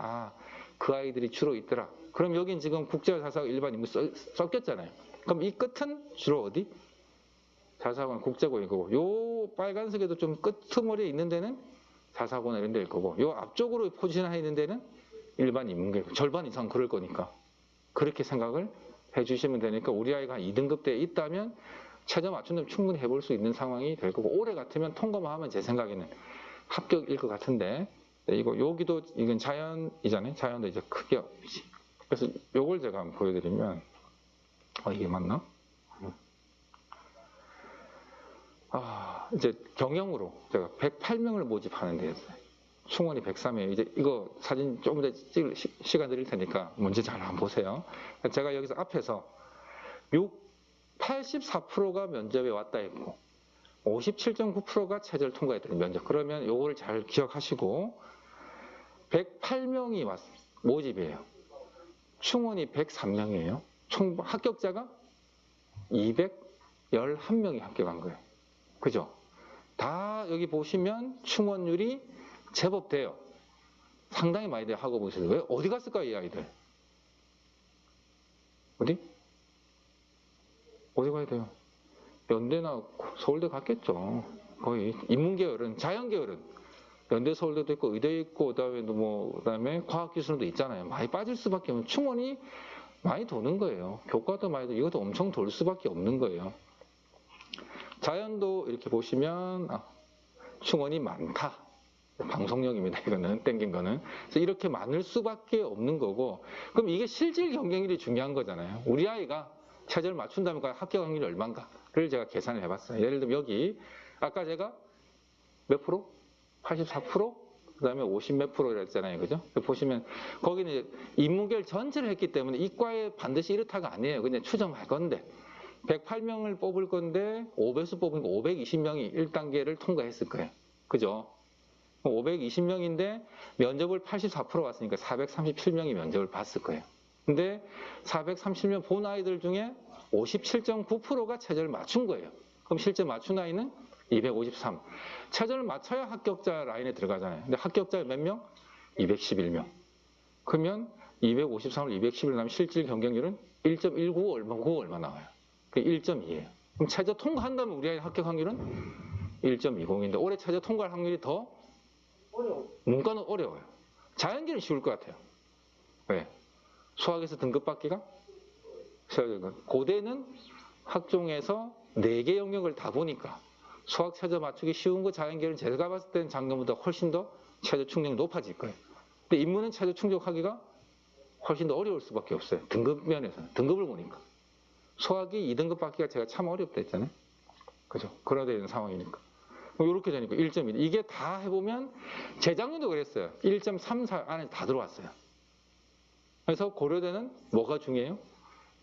그 아이들이 주로 있더라. 그럼 여긴 지금 국제화 자사고 일반 인물 섞였잖아요. 그럼 이 끝은 주로 어디? 자사고나 국제고일 거고, 요 빨간색에도 좀 끄트머리에 있는 데는 자사고나 이런 데일 거고, 요 앞쪽으로 포지션해 있는 데는 일반 인문계, 절반 이상 그럴 거니까 그렇게 생각을 해주시면 되니까 우리 아이가 한 2등급대에 있다면 최저 맞춘다면 충분히 해볼 수 있는 상황이 될 거고, 올해 같으면 통과만 하면 제 생각에는 합격일 것 같은데, 이거 여기도 이건 자연이잖아요. 자연도 이제 크게 없지. 그래서 요걸 제가 한번 보여드리면 이게 맞나? 이제 경영으로 제가 108명을 모집하는 데였어요. 충원이 103이에요. 이제 이거 사진 조금 더 찍을 시간 드릴 테니까 문제 잘 한번 보세요. 제가 여기서 앞에서 84%가 면접에 왔다 했고 57.9%가 최저를 통과했다는 면접. 그러면 요거를 잘 기억하시고 108명이 모집이에요. 충원이 103명이에요. 총 합격자가 211명이 합격한 거예요. 그죠? 다 여기 보시면 충원율이 제법 돼요. 상당히 많이 돼요. 학업에서. 왜? 어디 갔을까요, 이 아이들? 어디 가야 돼요? 연대나 서울대 갔겠죠. 거의 인문계열은, 자연계열은 연대, 서울대도 있고 의대 있고 그다음에 과학기술도 있잖아요. 많이 빠질 수밖에 없는, 충원이 많이 도는 거예요. 교과도 많이 도, 이것도 엄청 돌 수밖에 없는 거예요. 자연도 이렇게 보시면 충원이 많다. 방송용입니다. 이거는 땡긴 거는. 그래서 이렇게 많을 수밖에 없는 거고, 그럼 이게 실질 경쟁률이 중요한 거잖아요. 우리 아이가 최저를 맞춘다면 합격 확률이 얼마인가를 제가 계산을 해봤어요. 예를 들면 여기 아까 제가 몇 프로? 84%? 그 다음에 50 몇 프로 이랬잖아요. 그죠? 보시면 거기는 이제 인문계를 전체를 했기 때문에 이과에 반드시 이렇다가 아니에요. 그냥 추정할 건데 108명을 뽑을 건데 5배수 뽑으니까 520명이 1단계를 통과했을 거예요. 그죠? 520명인데 면접을 84% 왔으니까 437명이 면접을 봤을 거예요. 근데 430명 본 아이들 중에 57.9%가 최저를 맞춘 거예요. 그럼 실제 맞춘 아이는 253. 최저를 맞춰야 합격자 라인에 들어가잖아요. 근데 합격자 몇 명? 211명. 그러면 253을 211 나면 실질 경쟁률은 1.19 얼마 나와요? 그게 1.2예요. 그럼 최저 통과한다면 우리 아이 합격 확률은 1.20인데 올해 최저 통과할 확률이 더 문과는 어려워요. 자연계는 쉬울 것 같아요. 왜? 수학에서 등급 받기가? 고대는 학종에서 4개 영역을 다 보니까 수학 최저 맞추기 쉬운 거, 자연계는 제가 봤을 때는 작년보다 훨씬 더 최저 충족이 높아질 거예요. 근데 인문은 최저 충족하기가 훨씬 더 어려울 수밖에 없어요. 등급 면에서는. 등급을 보니까. 수학이 2등급 받기가 제가 참 어렵다 했잖아요. 그죠? 그러다 있는 상황이니까. 이렇게 되니까 1.1. 이게 다 해보면 재작년도 그랬어요. 1.34 안에 다 들어왔어요. 그래서 고려대는 뭐가 중요해요?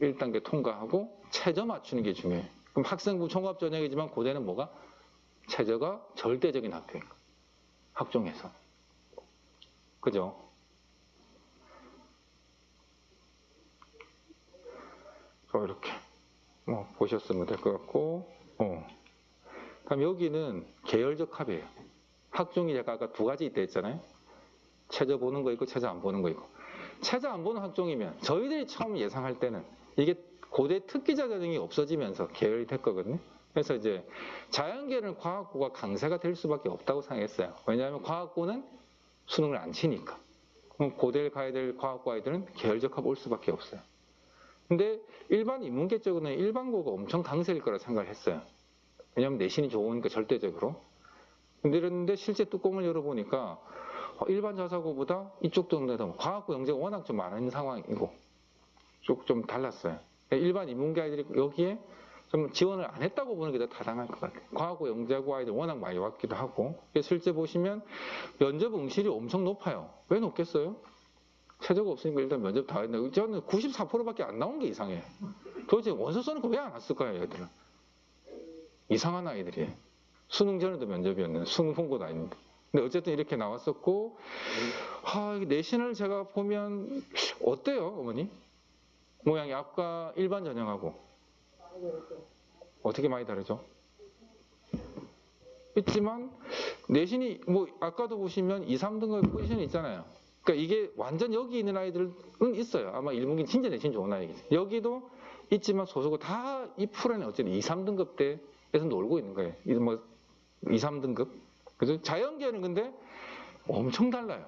1단계 통과하고 최저 맞추는 게 중요해요. 그럼 학생부 종합전형이지만 고대는 뭐가? 최저가 절대적인 학교인 거예요. 학종에서. 그죠? 이렇게 보셨으면 될 것 같고, 그럼 여기는 계열적 합이에요. 학종이 제가 아까 2가지 있다 했잖아요. 최저 보는 거 있고 최저 안 보는 거 있고. 최저 안 보는 학종이면 저희들이 처음 예상할 때는 이게 고대 특기자 전형이 없어지면서 계열이 됐거든요. 그래서 이제 자연계는 과학고가 강세가 될 수밖에 없다고 생각했어요. 왜냐하면 과학고는 수능을 안 치니까. 그럼 고대를 가야 될 과학고 아이들은 계열적 합 올 수밖에 없어요. 근데 일반 인문계 쪽은 일반고가 엄청 강세일 거라 생각을 했어요. 왜냐하면 내신이 좋으니까 절대적으로. 근데 실제 뚜껑을 열어보니까 일반 자사고보다 이쪽 동네도 과학고 영재가 워낙 좀 많은 상황이고 좀 달랐어요. 일반 인문계 아이들이 여기에 좀 지원을 안 했다고 보는 게 더 타당할 것 같아요. 과학고 영재고 아이들 워낙 많이 왔기도 하고. 실제 보시면 면접 응시율이 엄청 높아요. 왜 높겠어요? 최저가 없으니까 일단 면접 다 했는데 저는 94%밖에 안 나온 게 이상해. 도대체 원서 써놓고 왜 안 왔을까요, 얘들은? 이상한 아이들이. 수능 전에도 면접이었는데 수능 본것도 아닌데. 근데 어쨌든 이렇게 나왔었고, 내신을 제가 보면 어때요, 어머니? 모양이 아까 일반 전형하고 어떻게 많이 다르죠? 있지만 내신이 뭐 아까도 보시면 2, 3등급 포지션이 있잖아요. 그러니까 이게 완전 여기 있는 아이들은 있어요. 아마 일문기 진짜 내신 좋은 아이겠지. 여기도 있지만 소수고 다 이 프로는 어쨌든 2, 3등급 대에서 놀고 있는 거예요. 이 뭐 2, 3등급. 그래서 자연계는 근데 엄청 달라요.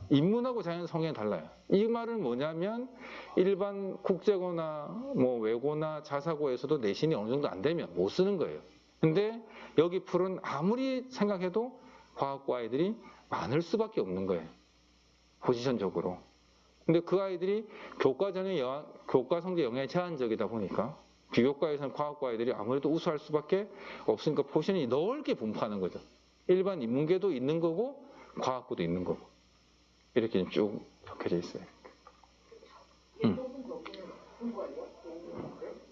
인문하고 자연 성향이 달라요. 이 말은 뭐냐면 일반 국제고나 뭐 외고나 자사고에서도 내신이 어느 정도 안 되면 못 쓰는 거예요. 근데 여기 풀은 아무리 생각해도 과학고 아이들이 많을 수밖에 없는 거예요. 포지션적으로. 근데 그 아이들이 교과 성적 영향이 제한적이다 보니까 비교과에서는 과학고 아이들이 아무래도 우수할 수밖에 없으니까 포지션이 넓게 분포하는 거죠. 일반 인문계도 있는 거고 과학고도 있는 거고 이렇게 쭉 적혀져 있어요.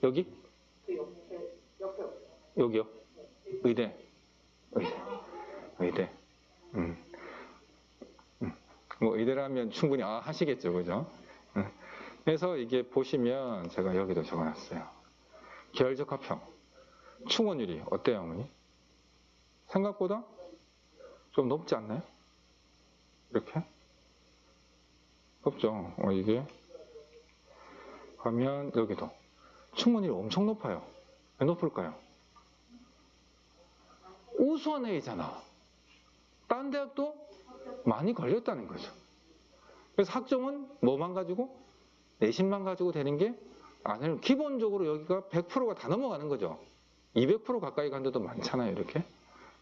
여기? 여기요? 의대. 의대. 뭐 의대라면 충분히 하시겠죠, 그죠? 그래서 이게 보시면 제가 여기도 적어놨어요. 계열적합형. 충원율이 어때요, 어머니? 생각보다 좀 높지 않나요? 이렇게? 높죠. 이게 가면 여기도 충원율이 엄청 높아요. 왜 높을까요? 우수한 애이잖아. 딴 대학도 많이 걸렸다는 거죠. 그래서 학점은 뭐만 가지고? 내신만 가지고 되는 게 아니에요. 기본적으로 여기가 100%가 다 넘어가는 거죠. 200% 가까이 간 데도 많잖아요. 이렇게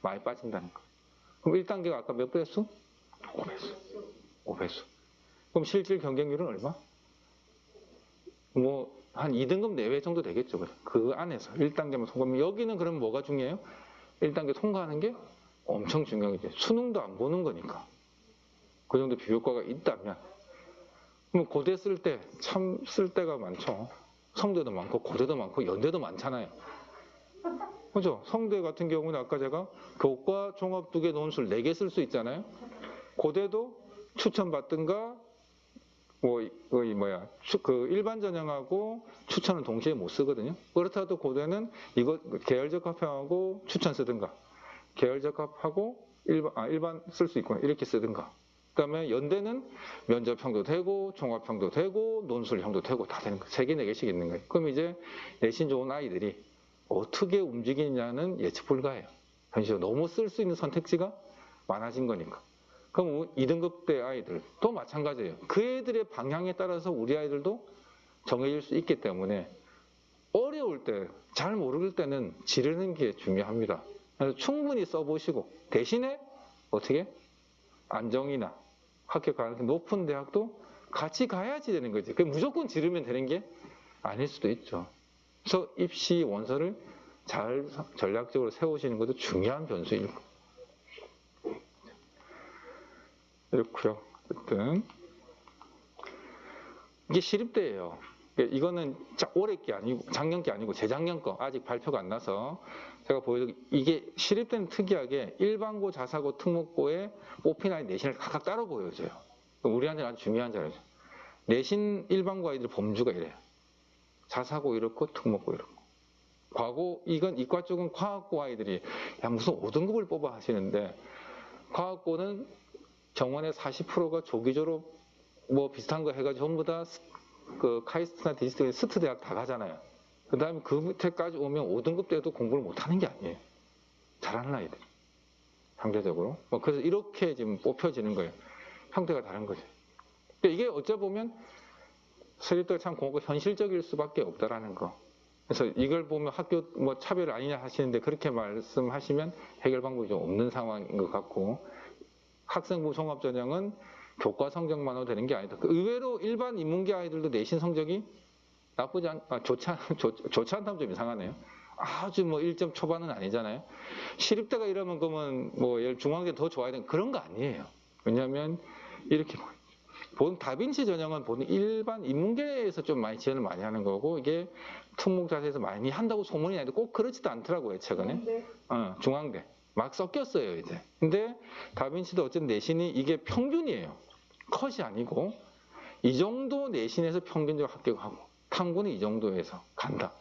많이 빠진다는 거. 그럼 1단계가 아까 몇 배수? 5배수. 5배수. 그럼 실질 경쟁률은 얼마? 뭐 한 2등급 내외 정도 되겠죠. 그 안에서 1단계만 통과하면 여기는 그럼 뭐가 중요해요? 1단계 통과하는 게 엄청 중요하죠. 수능도 안 보는 거니까. 그 정도 비교과가 있다면 그럼 고대 쓸 때 참 쓸 때가 많죠. 성대도 많고 고대도 많고 연대도 많잖아요. 그죠? 성대 같은 경우는 아까 제가 교과 종합 2개 논술 4개 쓸 수 있잖아요. 고대도 추천받든가 그 일반 전형하고 추천은 동시에 못 쓰거든요. 그렇다도 고대는 이거 계열적합형하고 추천 쓰든가 계열적합하고 일반 쓸 수 있고 이렇게 쓰든가. 그다음에 연대는 면접형도 되고 종합형도 되고 논술형도 되고 다 되는 거예요. 3개, 4개씩 있는 거예요. 그럼 이제 내신 좋은 아이들이 어떻게 움직이냐는 예측 불가해요. 현실적으로 너무 쓸 수 있는 선택지가 많아진 거니까. 그럼 2등급대 아이들도 마찬가지예요. 그 애들의 방향에 따라서 우리 아이들도 정해질 수 있기 때문에 어려울 때, 잘 모를 때는 지르는 게 중요합니다. 그래서 충분히 써보시고 대신에 어떻게? 안정이나 합격 가능성이 높은 대학도 같이 가야지 되는 거지. 무조건 지르면 되는 게 아닐 수도 있죠. 그래서 입시 원서를 잘 전략적으로 세우시는 것도 중요한 변수일 거예요. 이렇고요. 어쨌든 이게 시립대예요. 이거는 올해 게 아니고 작년 게 아니고 재작년 거 아직 발표가 안 나서 제가 보여드린 이게 시립대는 특이하게 일반고, 자사고, 특목고에 뽑힌 아이 내신을 각각 따로 보여줘요. 우리한테는 아주 중요한 자료죠. 내신 일반고 아이들 범주가 이래요. 자사고 이렇고 특목고 이렇고. 이건 이과 쪽은 과학고 아이들이 야 무슨 5등급을 뽑아 하시는데 과학고는 정원의 40%가 조기 졸업 뭐 비슷한 거 해가지고 전부 다 그 카이스트나 디지털 스트 대학 다 가잖아요. 그 다음에 그 밑에까지 오면 5등급 때도 공부를 못하는 게 아니에요. 잘하는 아이들. 상대적으로. 그래서 이렇게 지금 뽑혀지는 거예요. 형태가 다른 거죠. 근데 이게 어쩌 보면 서립대가 참 공부 현실적일 수밖에 없다라는 거. 그래서 이걸 보면 학교 차별 아니냐 하시는데 그렇게 말씀하시면 해결 방법이 좀 없는 상황인 것 같고 학생부 종합전형은 교과 성적만으로 되는 게 아니다. 의외로 일반 인문계 아이들도 내신 성적이 좋지 않다면 좀 이상하네요. 아주 1점 초반은 아니잖아요. 시립대가 이러면 그러면 중앙대 더 좋아야 되는 그런 거 아니에요. 왜냐하면 이렇게 본 다빈치 전형은 본 일반 인문계에서 좀 많이 지원을 많이 하는 거고 이게 특목자세에서 많이 한다고 소문이 나는데 꼭 그렇지도 않더라고요 최근에. 중앙대 막 섞였어요 이제. 근데 다빈치도 어쨌든 내신이 이게 평균이에요. 컷이 아니고 이 정도 내신에서 평균적으로 합격하고 탐구는 이 정도에서 간다.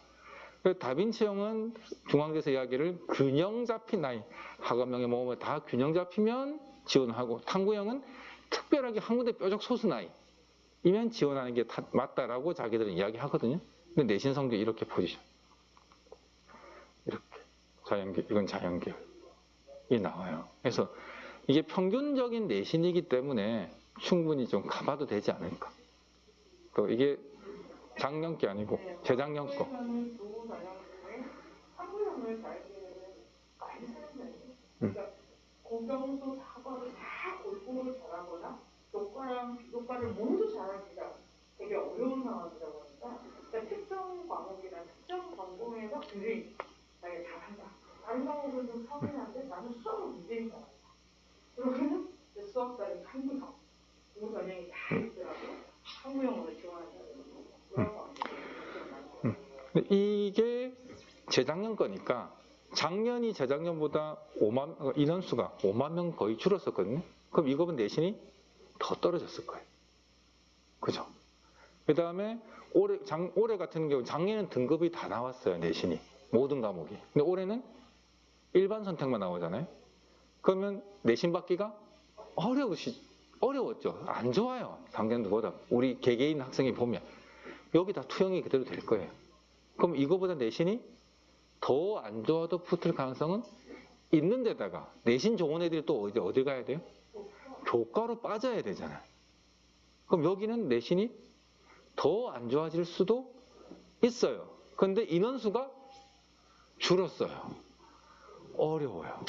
그래서 다빈치형은 중앙대에서 이야기를 균형 잡힌 나이, 학업명예 모험을 다 균형 잡히면 지원하고, 탐구형은 특별하게 한 군데 뾰족 솟은 나이이면 지원하는 게 맞다라고 자기들은 이야기하거든요. 근데 내신 성적 이렇게 포지션, 이렇게 자연계열, 이건 자연계열이 나와요. 그래서 이게 평균적인 내신이기 때문에 충분히 좀 가봐도 되지 않을까. 또 이게 작년 게 아니고 재작년 거. 학교에서는 두 전형 중에 탐구형을 자기들은 많이 쓰는 편이에요. 그러니까 고경수 사과를 다 골고루 잘하거나 교과랑 비교과를 모두 잘하기가 되게 어려운 상황이다 보니까 그러니까 특정 과목이나 특정 전공에서 굉장히 자기가 잘한다. 다른 과목은 좀 서운한데 나는 수학은 굉장히 잘한다. 그러면 이제 수학자를 탐구형 두 전형이 다 있더라고요. 탐구형으로 지원한다는 그런 과목이 근데 이게 재작년 거니까 작년이 재작년보다 인원수가 5만 명 거의 줄었었거든요. 그럼 이거는 내신이 더 떨어졌을 거예요. 그죠? 그 다음에 올해 같은 경우 작년에는 등급이 다 나왔어요. 내신이. 모든 과목이. 근데 올해는 일반 선택만 나오잖아요. 그러면 내신 받기가 어려웠죠. 안 좋아요. 작년보다. 우리 개개인 학생이 보면. 여기 다 투영이 그대로 될 거예요. 그럼 이거보다 내신이 더 안 좋아도 붙을 가능성은 있는 데다가 내신 좋은 애들이 또 어디 가야 돼요? 교과로 빠져야 되잖아요. 그럼 여기는 내신이 더 안 좋아질 수도 있어요. 그런데 인원수가 줄었어요. 어려워요.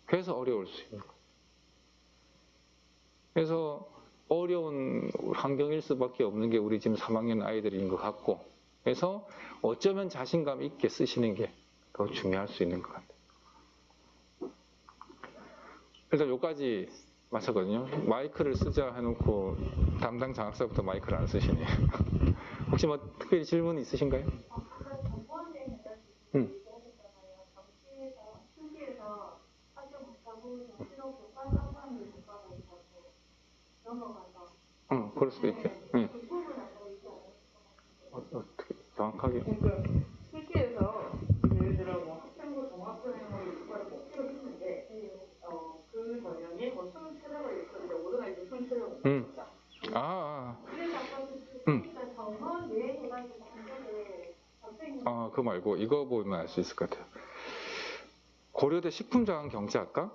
그래서 어려울 수 있는 거예요. 그래서 어려운 환경일 수밖에 없는 게 우리 지금 3학년 아이들인 것 같고, 그래서 어쩌면 자신감 있게 쓰시는 게 더 중요할 수 있는 것 같아요. 일단 여기까지 마쳤거든요. 마이크를 쓰자 해놓고 담당 장학사부터 마이크를 안 쓰시네요. 혹시 뭐 특별히 질문 있으신가요? 아까 전번에 응. 정치에서 수시에서 학교 못하고 정치로 교과 상관을 교과가 있어서 넘어가서 그럴 수도 있죠. 응. 그 부분 알고 있지 않아요? 어떻게 정확하게? 그러니까 실기에서 예를 들어 뭐 학생부 종합선행을 교과를 뽑기로 했는데 그 전형이 뭐 수능 최저가 있었는데 올해가 이제 수능 최저가 없었다. 그래서 아까 그러니까 정원 외에 해가지고 공부를 선생님 그거 말고 이거 보면 알 수 있을 것 같아요. 고려대 식품자원경제학과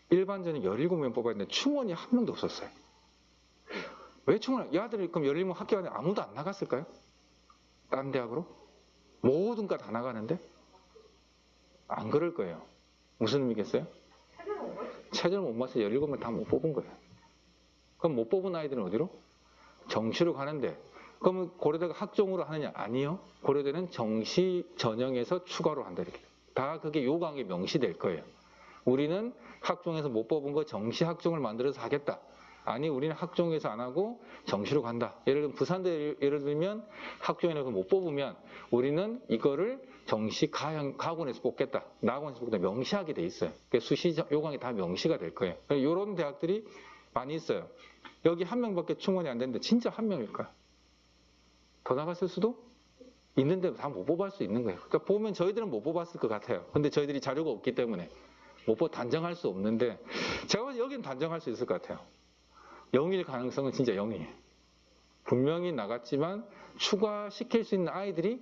일반전이 17명 뽑았는데 충원이 한 명도 없었어요. 왜 충원? 이 아들이 그럼 17명 학교 안에 아무도 안 나갔을까요? 딴 대학으로? 모든 과 다 나가는데? 안 그럴 거예요. 무슨 의미겠어요? 체제를 못 맞춰서 17명 다 못 뽑은 거예요. 그럼 못 뽑은 아이들은 어디로? 정시로 가는데, 그러면 고려대가 학종으로 하느냐? 아니요. 고려대는 정시 전형에서 추가로 한다 이렇게. 다 그게 요강에 명시될 거예요. 우리는 학종에서 못 뽑은 거 정시 학종을 만들어서 하겠다. 아니, 우리는 학종에서 안 하고 정시로 간다. 예를 들면 부산대 예를 들면 학종에서 못 뽑으면 우리는 이거를 정시 가학원에서 뽑겠다. 나학원에서 뽑겠다. 명시하게 돼 있어요. 그러니까 수시 요강이 다 명시가 될 거예요. 이런 대학들이 많이 있어요. 여기 한 명밖에 충원이 안 되는데 진짜 한 명일까요? 더 나갔을 수도 있는데 다 못 뽑을 수 있는 거예요. 그러니까 보면 저희들은 못 뽑았을 것 같아요. 근데 저희들이 자료가 없기 때문에 단정할 수 없는데, 제가 봐서 여기는 단정할 수 있을 것 같아요. 0일 가능성은 진짜 0이에요. 분명히 나갔지만 추가시킬 수 있는 아이들이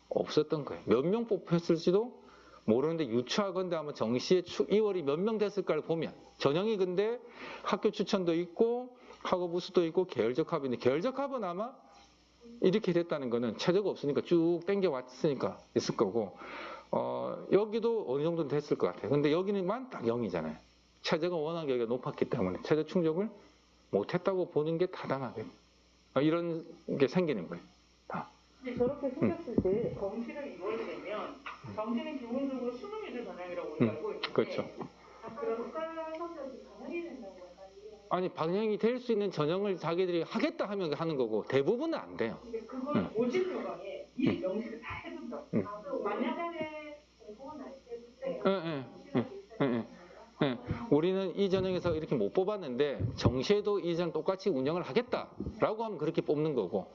없었던 거예요. 몇 명 뽑혔을지도 모르는데 유추하건대 아마 정시에 2월이 몇 명 됐을까를 보면, 전형이 근데 학교 추천도 있고 학업 우수도 있고 계열적 합인데, 계열적 합은 아마 이렇게 됐다는 거는 최저가 없으니까 쭉 땡겨왔으니까 있을 거고, 여기도 어느 정도는 됐을 것 같아요. 근데 여기는만 딱 0이잖아요. 최저가 워낙 여기가 높았기 때문에 최저 충족을 못했다고 보는 게 타당하게 이런 게 생기는 거예요. 다. 근데 저렇게 생겼을 때 정시를 이루어야 되면 정시는 기본적으로 20일을 전형이라고 우리가 알고 있는데 그렇죠. 그런 국가를 성적이 전형이 된다고 약간 이해해요. 아니, 방향이 될 수 있는 전형을 자기들이 하겠다 하면 하는 거고 대부분은 안 돼요. 근데 그걸 모집 요강에 이 명시를 다 해둔다고. 그럼 만약에 공부는 할때 그때 우리는 이 전형에서 이렇게 못 뽑았는데 정시에도 이 전형 똑같이 운영을 하겠다라고 하면 그렇게 뽑는 거고,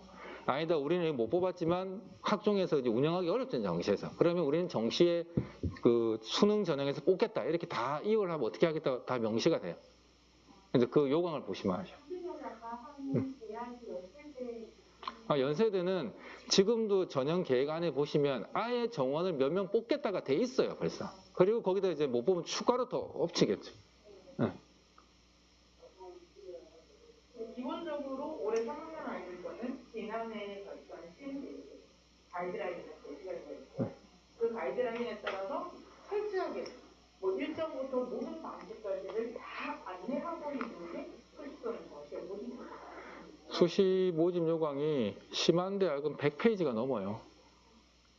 아니다, 우리는 못 뽑았지만 학종에서 이제 운영하기 어렵잖아요, 정시에서. 그러면 우리는 정시에 그 수능 전형에서 뽑겠다. 이렇게 다 이용을 하면 어떻게 하겠다, 다 명시가 돼요. 그래서 그 요강을 보시면 아죠. 연세대는 지금도 전형 계획 안에 보시면 아예 정원을 몇 명 뽑겠다가 돼 있어요, 벌써. 그리고 거기다 이제 못 뽑으면 추가로 더 엎치겠죠. 네. 기본적으로 올해 3학년 아이들 거는 지난해 발표한 CMD 가이드라인을 제시가 되어 있고 그 가이드라인에 따라서 철저하게 뭐 일정부터 모든 방식까지를 다 안내하고 있는데 수시도는 정시에 못 있습니다. 수시 모집 요강이 심한 대학은 100페이지가 넘어요.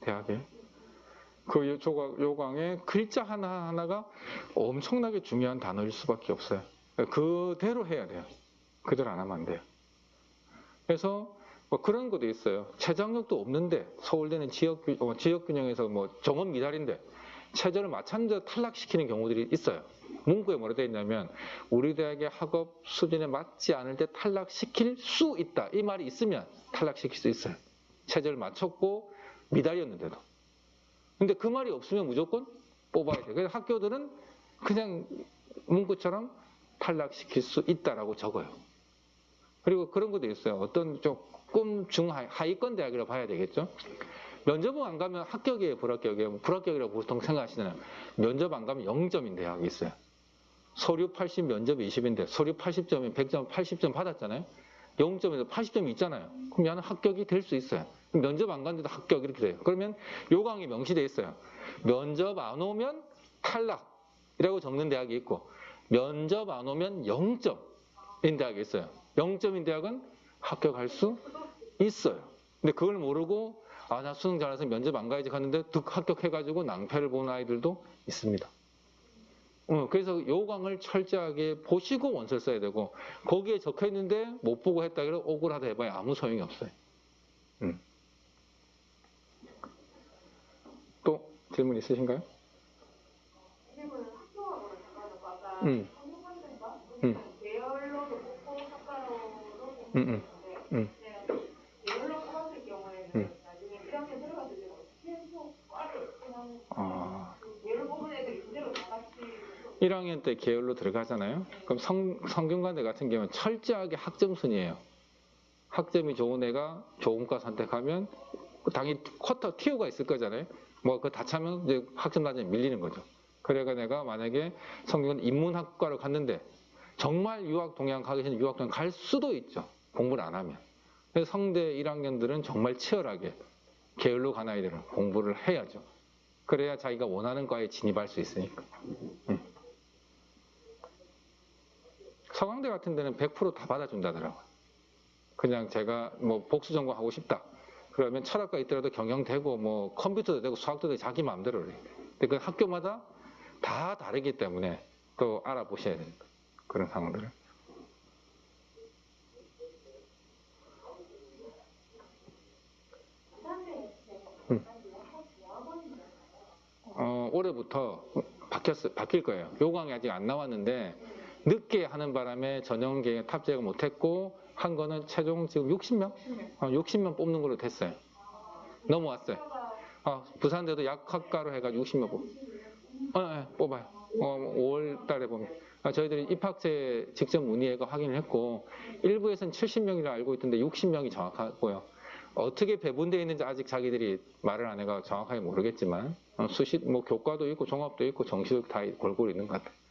대학에. 그 요강에 글자 하나하나가 엄청나게 중요한 단어일 수밖에 없어요. 그대로 해야 돼요. 그대로 안 하면 안 돼요. 그래서 뭐 그런 것도 있어요. 최저학력도 없는데 서울대는 지역균형에서 뭐 정원 미달인데 최저를 맞췄는데 탈락시키는 경우들이 있어요. 문구에 뭐라 되어 있냐면 우리 대학의 학업 수준에 맞지 않을 때 탈락시킬 수 있다. 이 말이 있으면 탈락시킬 수 있어요. 최저를 맞췄고 미달이었는데도. 근데 그 말이 없으면 무조건 뽑아야 돼요. 그래서 학교들은 그냥 문구처럼 탈락시킬 수 있다라고 적어요. 그리고 그런 것도 있어요. 어떤 조금 중하위권 대학이라고 봐야 되겠죠. 면접은 안 가면 합격이에요, 불합격이에요. 불합격이라고 보통 생각하시잖아요. 면접 안 가면 0점인 대학이 있어요. 서류 80, 면접 20인데 서류 80점이면 100점, 80점 받았잖아요. 0점에서 80점이 있잖아요. 그럼 얘는 합격이 될 수 있어요. 면접 안 갔는데도 합격 이렇게 돼요. 그러면 요강이 명시되어 있어요. 면접 안 오면 탈락이라고 적는 대학이 있고 면접 안 오면 0점인 대학이 있어요. 0점인 대학은 합격할 수 있어요. 근데 그걸 모르고 나 수능 잘해서 면접 안 가야지 갔는데 득 합격해가지고 낭패를 보는 아이들도 있습니다. 그래서 요강을 철저하게 보시고 원서를 써야 되고 거기에 적혀있는데 못 보고 했다 그래서 억울하다 해봐야 아무 소용이 없어요. 또 질문 있으신가요? 질문은 학교하고는 상관없고 아까 성공관대인가? 계열로도 뽑고 학과로도 뽑고 있는데 계열로 뽑았을 경우에는 나중에 1학년 들어갔을 때는 어떻게 해서 과를 그냥 계열로 뽑은 애들이 그대로 다 같이 1학년 때 계열로 들어가잖아요. 그럼 성균관대 같은 경우는 철저하게 학점 순이에요. 학점이 좋은 애가 좋은 과 선택하면 당연히 쿼터 티오가 있을 거잖아요. 뭐 그거 다 차면 이제 학점 낮으면 밀리는 거죠. 그래가 내가 만약에 성균관 인문학과를 갔는데 정말 유학 동양 가기 전에 유학 동양 갈 수도 있죠. 공부를 안 하면. 그래서 성대 1학년들은 정말 치열하게 계열로 간 아이들은 공부를 해야죠. 그래야 자기가 원하는 과에 진입할 수 있으니까. 서강대 같은 데는 100% 다 받아준다더라고요. 그냥 제가 뭐 복수 전공 하고 싶다. 그러면 철학과 있더라도 경영되고 뭐 컴퓨터도 되고 수학도 되고 자기 마음대로 그래요. 근데 그 학교마다 다 다르기 때문에 또 알아보셔야 됩니다. 그런 상황들을. 올해부터 바뀔 거예요. 요강이 아직 안 나왔는데 늦게 하는 바람에 전형 계획에 탑재가 못했고 한 거는 최종 지금 60명? 60명 뽑는 걸로 됐어요. 넘어왔어요. 부산대도 약학과로 해가지고 60명 뽑아요. 5월 달에 보면. 저희들이 입학처에 직접 문의해서 확인을 했고 일부에서는 70명이라 알고 있던데 60명이 정확하고요. 어떻게 배분되어 있는지 아직 자기들이 말을 안 해가 정확하게 모르겠지만 수시 뭐 교과도 있고 종합도 있고 정시도 다 골고루 있는 것 같아요.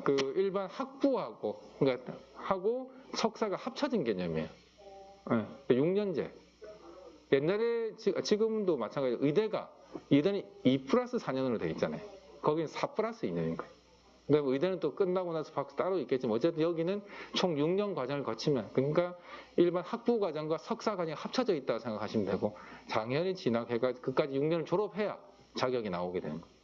그 일반 학부하고 그러니까 하고 석사가 합쳐진 개념이에요. 6년제. 옛날에 지금도 마찬가지로 의대는 2+4년으로 되어 있잖아요. 거기는 4+2년인 거예요. 그다음에 의대는 또 끝나고 나서 박사 따로 있겠지만 어쨌든 여기는 총 6년 과정을 거치면 그러니까 일반 학부 과정과 석사 과정이 합쳐져 있다고 생각하시면 되고 당연히 진학해가 끝까지 6년을 졸업해야 자격이 나오게 되는 거예요.